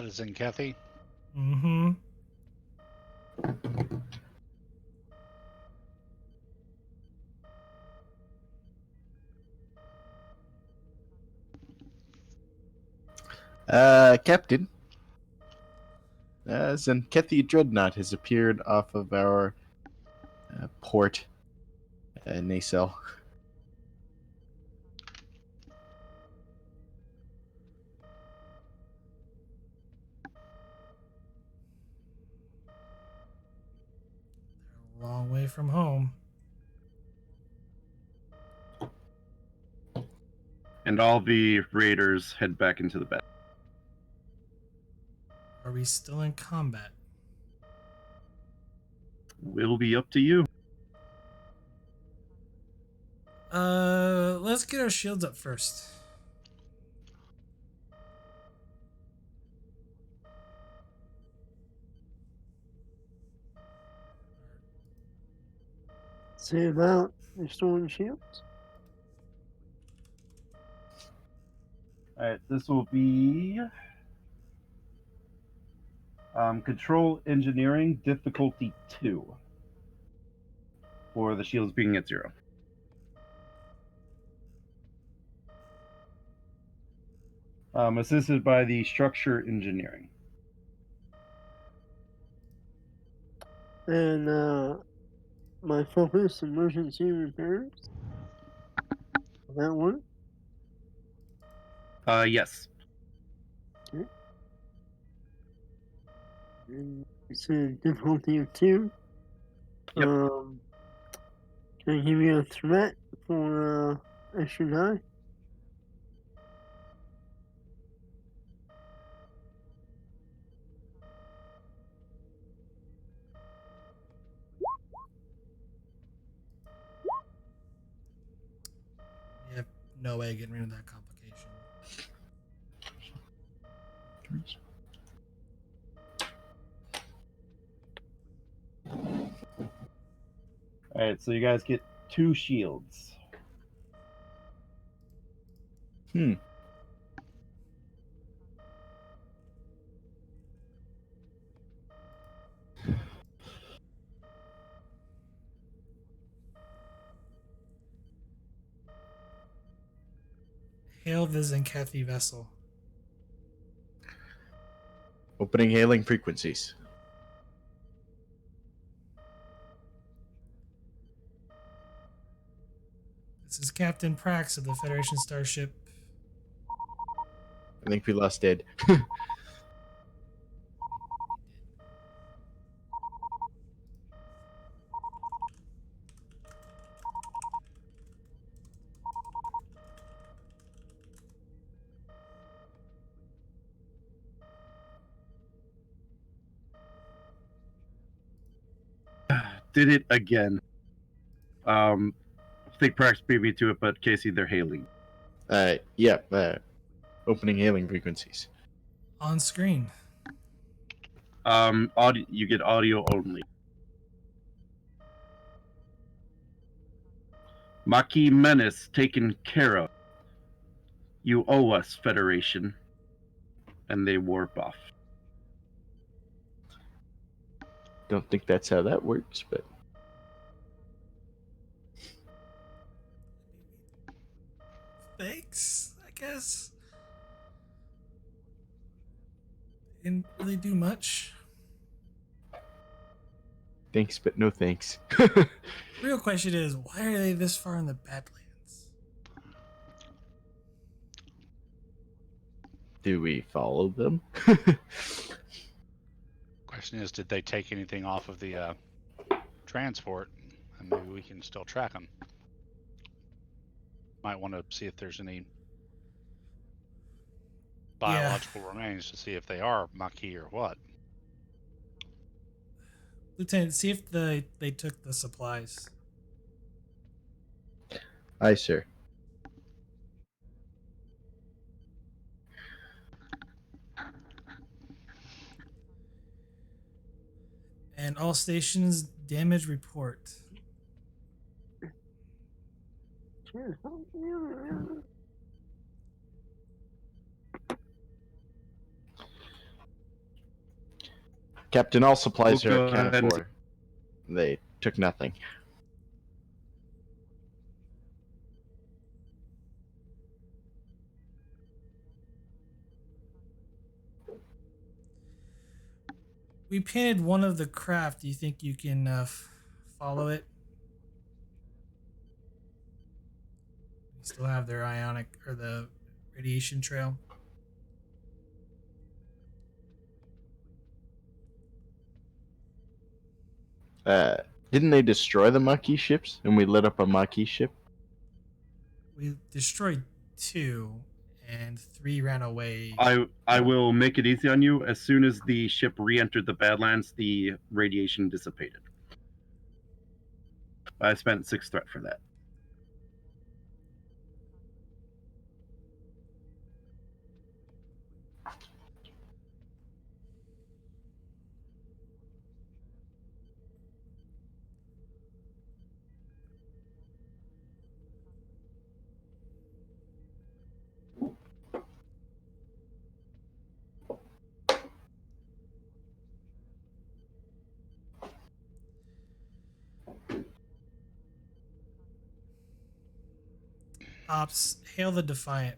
That is in Kathy. Mm-hmm. Captain, Zenkethi Dreadnought has appeared off of our port, nacelle. They're a long way from home. And all the raiders head back into the bed. Are we still in combat? Will be up to you. Let's get our shields up first. Say about restoring shields. All right, this will be control engineering difficulty 2 for the shields being at 0. Assisted by the structure engineering. And my focus, emergency repairs. That one. Yes. Okay. And it's a difficulty of 2. Yep. Can I give you a threat for extra die? We have no way of getting rid of that complication. All right, so you guys get 2 shields. Hail the Zenkethi vessel. Opening hailing frequencies. This is Captain Prax of the Federation starship. I think we lost Ed. Did it again. I think Prax beat me to it, but Casey, they're hailing. Yeah. Opening hailing frequencies. On screen. Audio, you get audio only. Maki Menace taken care of. You owe us, Federation. And they warp off. Don't think that's how that works, but Thanks, I guess. Didn't really do much. thanks, but no thanks. Real question is, why are they this far in the Badlands? Do we follow them? Question is, did they take anything off of the transport? And maybe we can still track them. Might want to see if there's any biological remains to see if they are Maquis or what. Lieutenant, see if they took the supplies. Aye, sir. And all stations damage report. Captain, all supplies We'll are go accounted ahead and- for. They took nothing. We painted one of the craft. Do you think you can follow it? We still have their ionic or the radiation trail. Didn't they destroy the Maquis ships and we lit up a Maquis ship? We destroyed 2, and 3 ran away. I will make it easy on you. As soon as the ship re-entered the Badlands, the radiation dissipated. I spent 6 threat for that. Ops, hail the Defiant.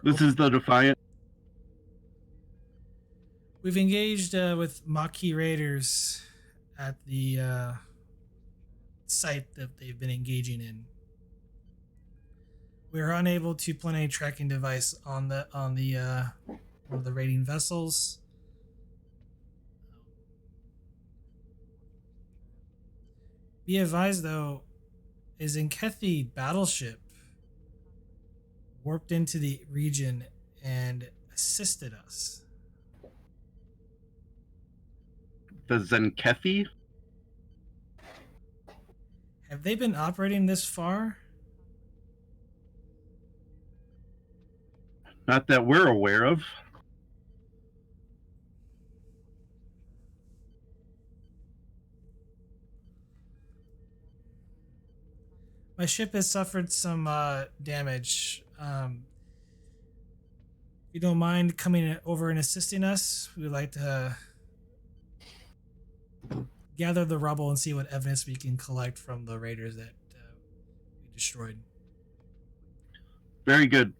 This is the Defiant. We've engaged with Maquis raiders at the site that they've been engaging in. We're unable to plant a tracking device on the one of the raiding vessels. Be advised, though, a Zenkethi battleship warped into the region and assisted us. The Zenkethi? Have they been operating this far? Not that we're aware of. My ship has suffered some damage. If you don't mind coming over and assisting us, we would like to gather the rubble and see what evidence we can collect from the raiders that we destroyed. Very good.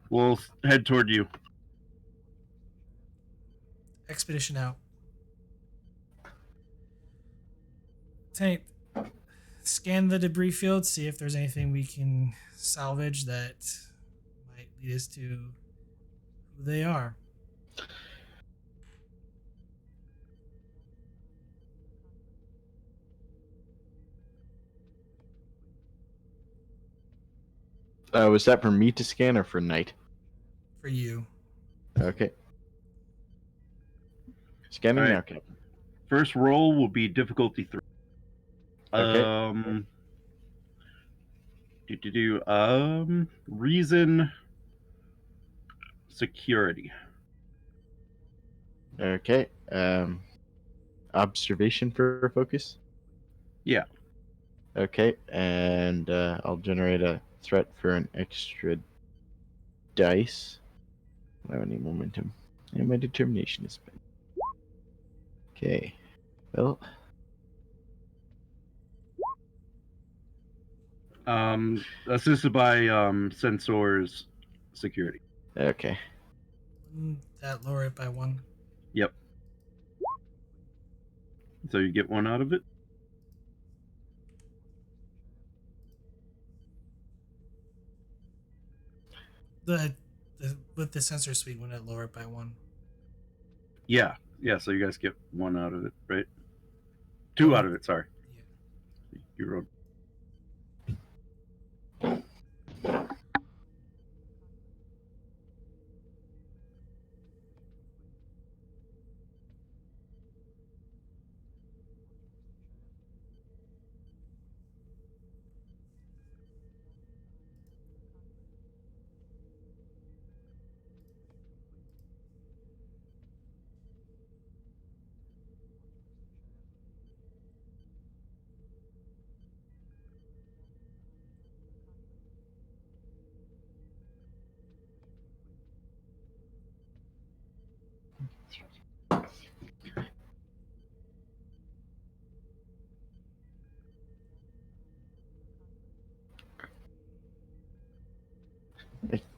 We'll head toward you. Expedition out. Tank, scan the debris field, see if there's anything we can salvage that might lead us to who they are. Was that for me to scan or for Knight? For you. Okay. Scanning All right. now, Captain. First roll will be difficulty 3. Okay. Reason security. Okay. Observation for focus? Yeah. Okay, and I'll generate a threat for an extra dice. I don't need momentum. And my determination is spent. Okay. Well, Assisted by sensors security. okay. That lower it by 1. Yep. So you get 1 out of it. The with the sensor suite, when it lower it by 1. Yeah. Yeah, so you guys get 1 out of it, right? 2 out of it, sorry. Yeah. You wrote.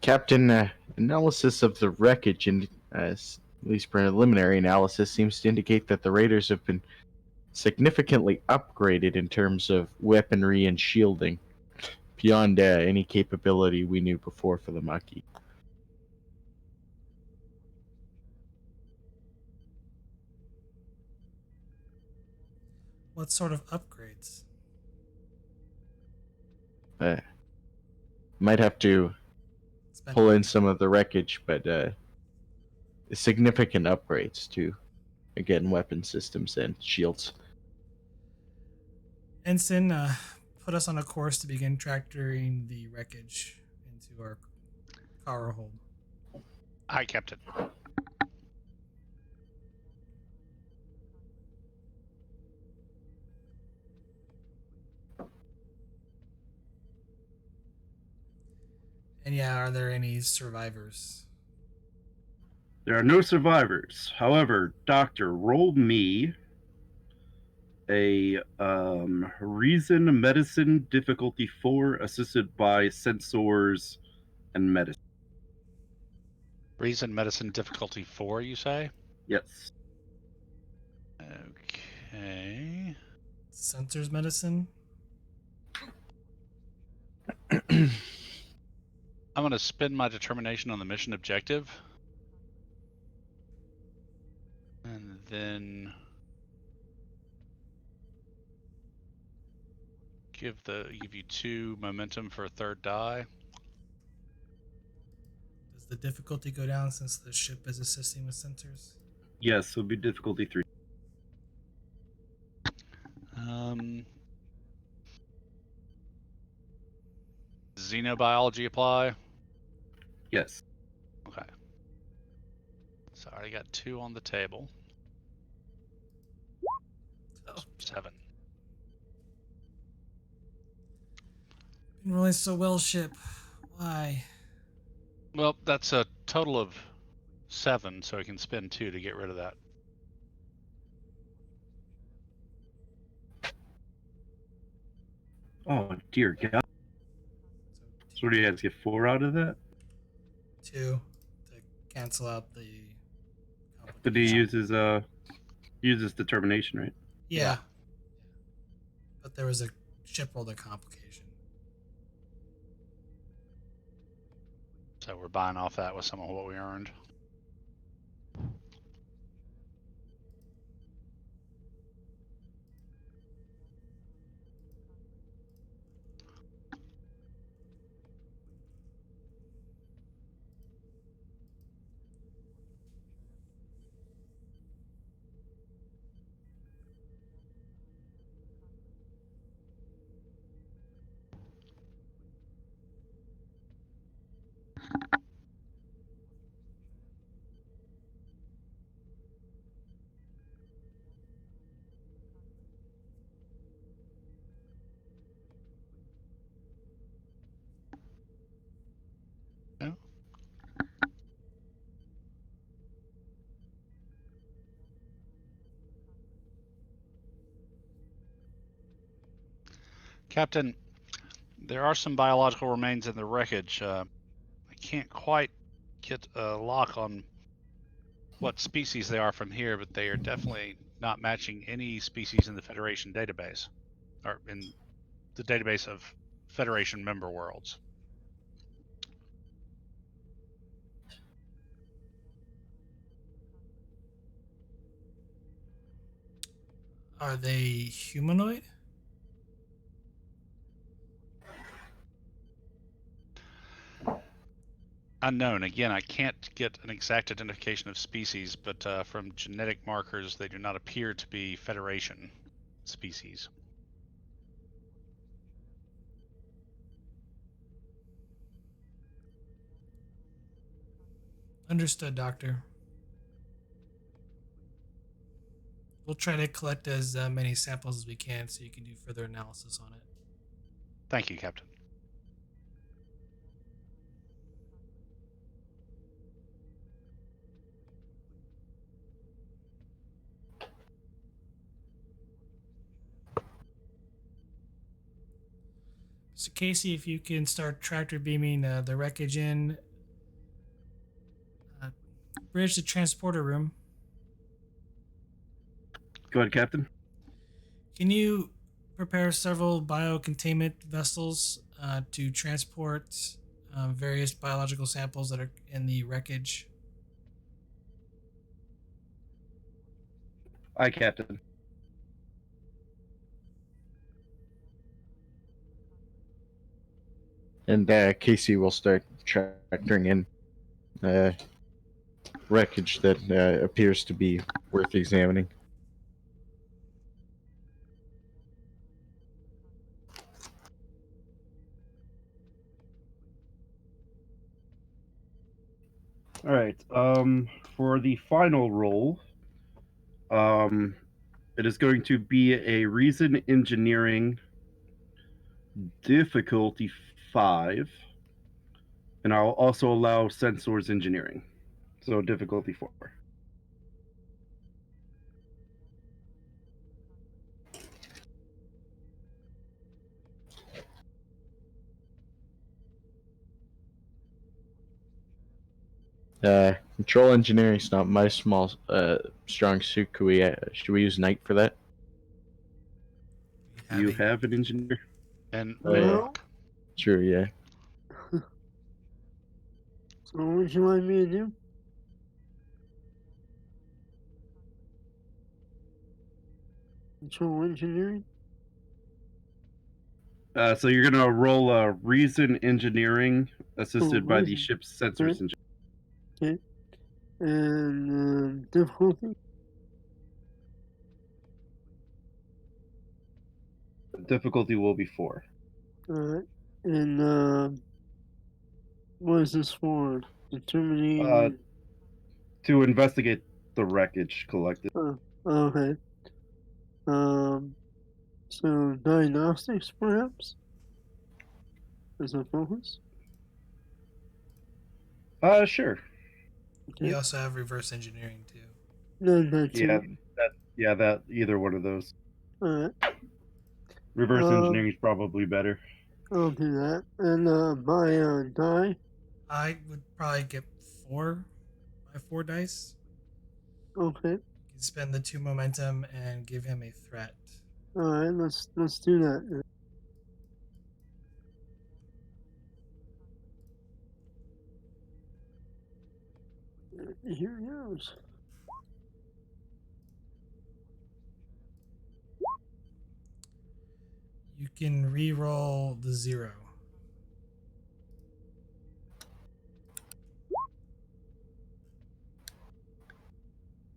Captain, analysis of the wreckage and at least preliminary analysis seems to indicate that the raiders have been significantly upgraded in terms of weaponry and shielding, beyond any capability we knew before for the Maki. What sort of upgrades? Might have to Spend pull in some of the wreckage, but significant upgrades to, again, weapon systems and shields. Ensign, put us on a course to begin tractoring the wreckage into our cargo hold. Aye, Captain. And yeah, are there any survivors? There are no survivors. However, Doctor, roll me a reason medicine difficulty 4 assisted by sensors and medicine. Reason medicine difficulty 4, you say? Yes. Okay. Sensors medicine? I'm going to spend my determination on the mission objective. And then give you 2 momentum for a third die. Does the difficulty go down since the ship is assisting with sensors? Yes, it'll be difficulty 3. Xenobiology apply? Yes. Okay. So I already got 2 on the table. Oh. 7. Been rolling so well, ship. Why? Well, that's a total of 7, so I can spend 2 to get rid of that. Oh, dear God. So what do you guys get 4 out of that? 2 to cancel out the But he complication. uses determination, right? Yeah. But there was a ship rolled a complication. So we're buying off that with some of what we earned. Yeah. Captain, there are some biological remains in the wreckage. I can't quite get a lock on what species they are from here, but they are definitely not matching any species in the Federation database, or in the database of Federation member worlds. Are they humanoid? Unknown. Again, I can't get an exact identification of species, but from genetic markers, they do not appear to be Federation species. Understood, Doctor. We'll try to collect as many samples as we can so you can do further analysis on it. Thank you, Captain. So Casey, if you can start tractor beaming the wreckage in, uh, bridge the transporter room. Go ahead, Captain. Can you prepare several biocontainment vessels to transport various biological samples that are in the wreckage? Aye, Captain. And Casey will start tractoring in wreckage that appears to be worth examining. All right. For the final roll, it is going to be a reason engineering difficulty 5, and I'll also allow sensors engineering, so difficulty 4. Control engineering is not my strong suit. Should we use night for that? You have an engineer. And Oh, yeah. Well, rock. Sure, yeah. so what would you like me to do? Control engineering? So you're gonna roll a reason engineering assisted by the reason. ship's sensors. Okay. Okay. And difficulty? Difficulty will be 4. Alright. And what is this for? Determining. To investigate the wreckage collected. Okay. So diagnostics perhaps? As a focus? Sure. Okay. You also have reverse engineering too. No, not Yeah, too. that either one of those. Alright. Reverse engineering is probably better. I'll do that. And my die. I would probably get 4 by 4 dice. Okay. You can spend the 2 momentum and give him a threat. Alright, let's do that then. Here it goes. You can re-roll the 0.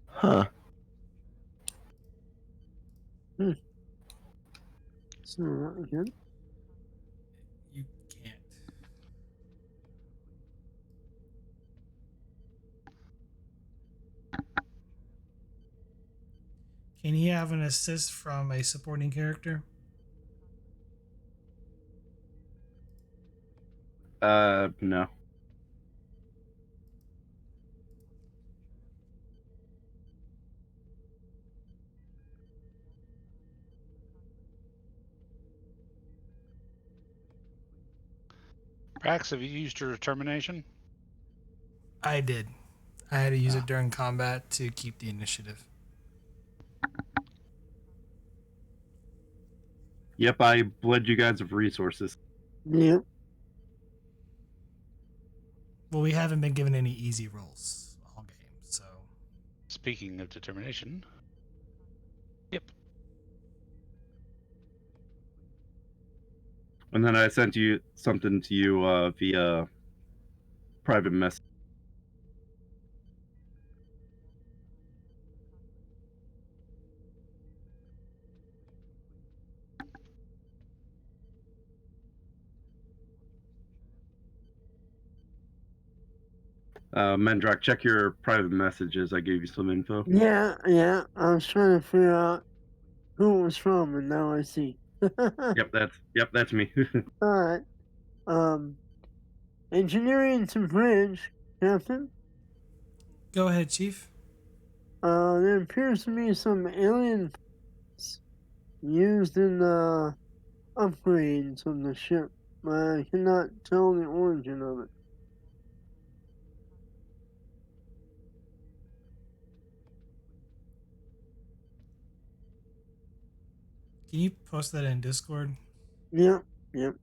Huh. So again. You can't. Can he have an assist from a supporting character? No. Prax, have you used your determination? I did. I had to use it during combat to keep the initiative. Yep, I bled you guys of resources. Yep. Well, we haven't been given any easy rolls all game, so Speaking of determination. Yep. And then I sent you something to you via private message. Mendrak, check your private messages. I gave you some info. Yeah. I was trying to figure out who it was from, and now I see. Yep, that's me. Alright. Engineering to bridge, Captain. go ahead, Chief. There appears to be some alien parts used in upgrades of the ship, but I cannot tell the origin of it. Can you post that in Discord? Yep, yep.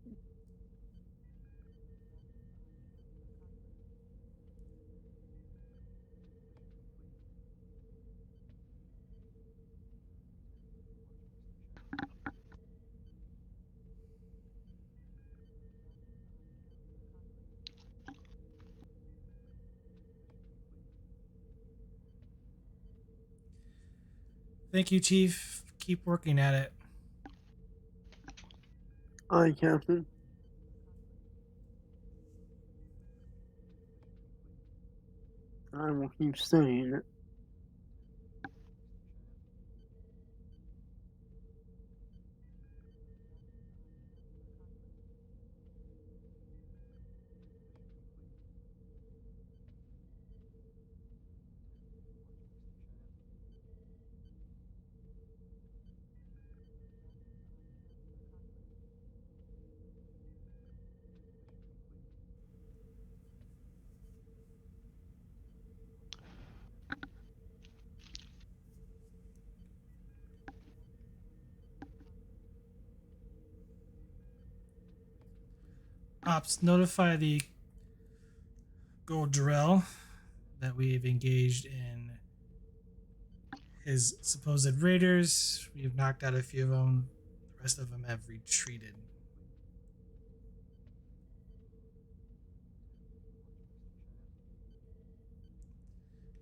Thank you, Chief. Keep working at it. Aye, Captain. I will keep studying it. Ops, notify the Goldrell that we've engaged in his supposed raiders. We've knocked out a few of them. The rest of them have retreated.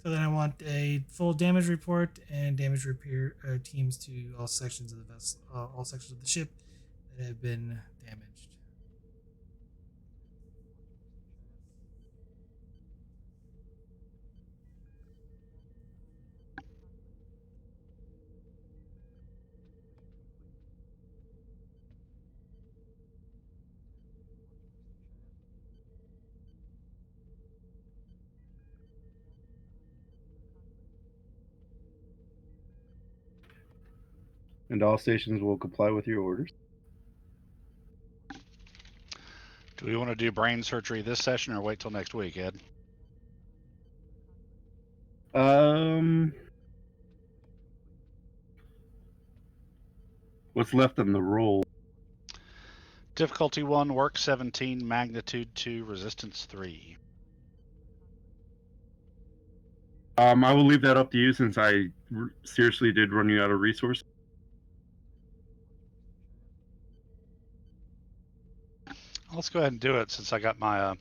So then I want a full damage report and damage repair teams to all sections of the vessel, all sections of the ship that have been damaged. And all stations will comply with your orders. Do we want to do brain surgery this session or wait till next week, Ed? What's left on the roll? Difficulty 1, work 17, magnitude 2, resistance 3. I will leave that up to you since I seriously did run you out of resources. Let's go ahead and do it since I got my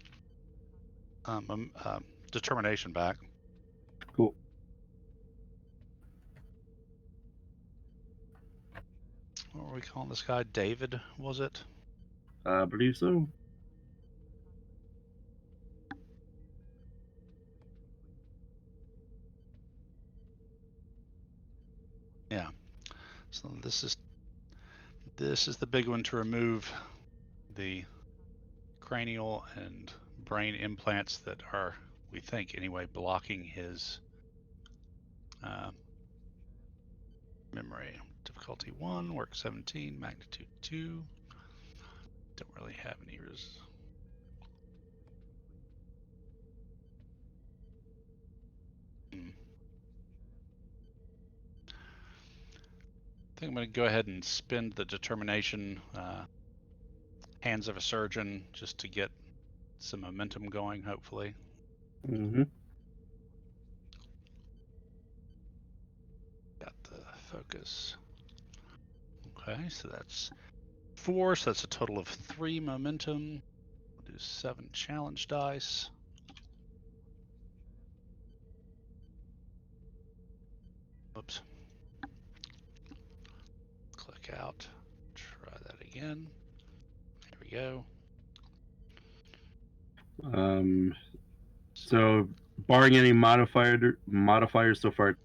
determination back. Cool. What were we calling this guy? David, was it? I believe so. Yeah. So this is the big one to remove the cranial and brain implants that are, we think anyway, blocking his memory. Difficulty 1, work 17, magnitude 2. Don't really have any I think I'm going to go ahead and spend the determination hands of a surgeon just to get some momentum going, hopefully. Mm-hmm. Got the focus. Okay, so that's 4, so that's a total of 3 momentum. We'll do 7 challenge dice. Oops. Click out. Try that again. There we go. So barring any modifiers so far.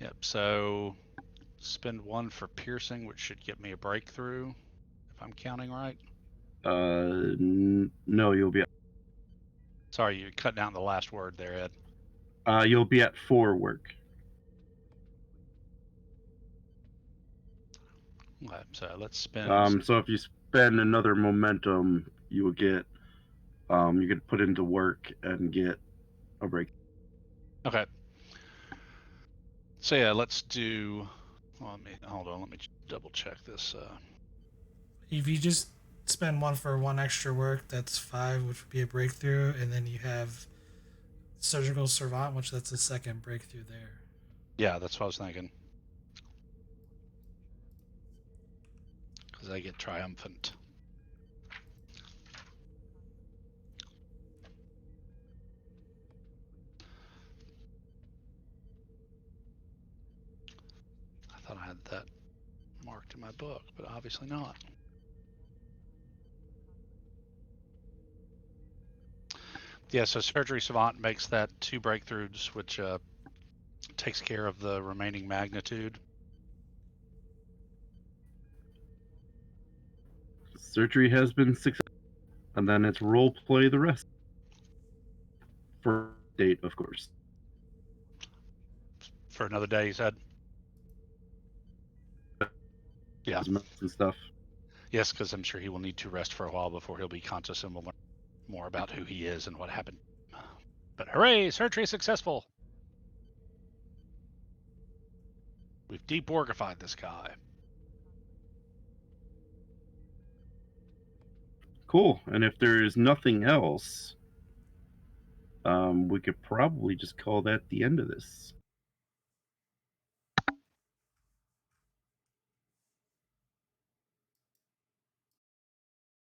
Yep, so spend 1 for piercing, which should get me a breakthrough, if I'm counting right. No, you'll be. Sorry, you cut down the last word there, Ed. You'll be at 4 work. Okay, so let's spend. So if you spend another momentum, you will get you could put into work and get a break. Okay. So yeah, let's do. Well, hold on. Let me double check this. If you just spend one for one extra work, that's 5, which would be a breakthrough, and then you have surgical savant, which that's a second breakthrough there. Yeah, that's what I was thinking. Because I get triumphant. I thought I had that marked in my book, but obviously not. Yeah, so surgery savant makes that 2 breakthroughs, which takes care of the remaining magnitude. Surgery has been successful, and then it's role play the rest. For date, of course. For another day, you said? Yeah. And stuff. Yes, because I'm sure he will need to rest for a while before he'll be conscious and will learn more about who he is and what happened. But hooray, surgery successful! We've deborgified this guy. Cool. And if there is nothing else, we could probably just call that the end of this.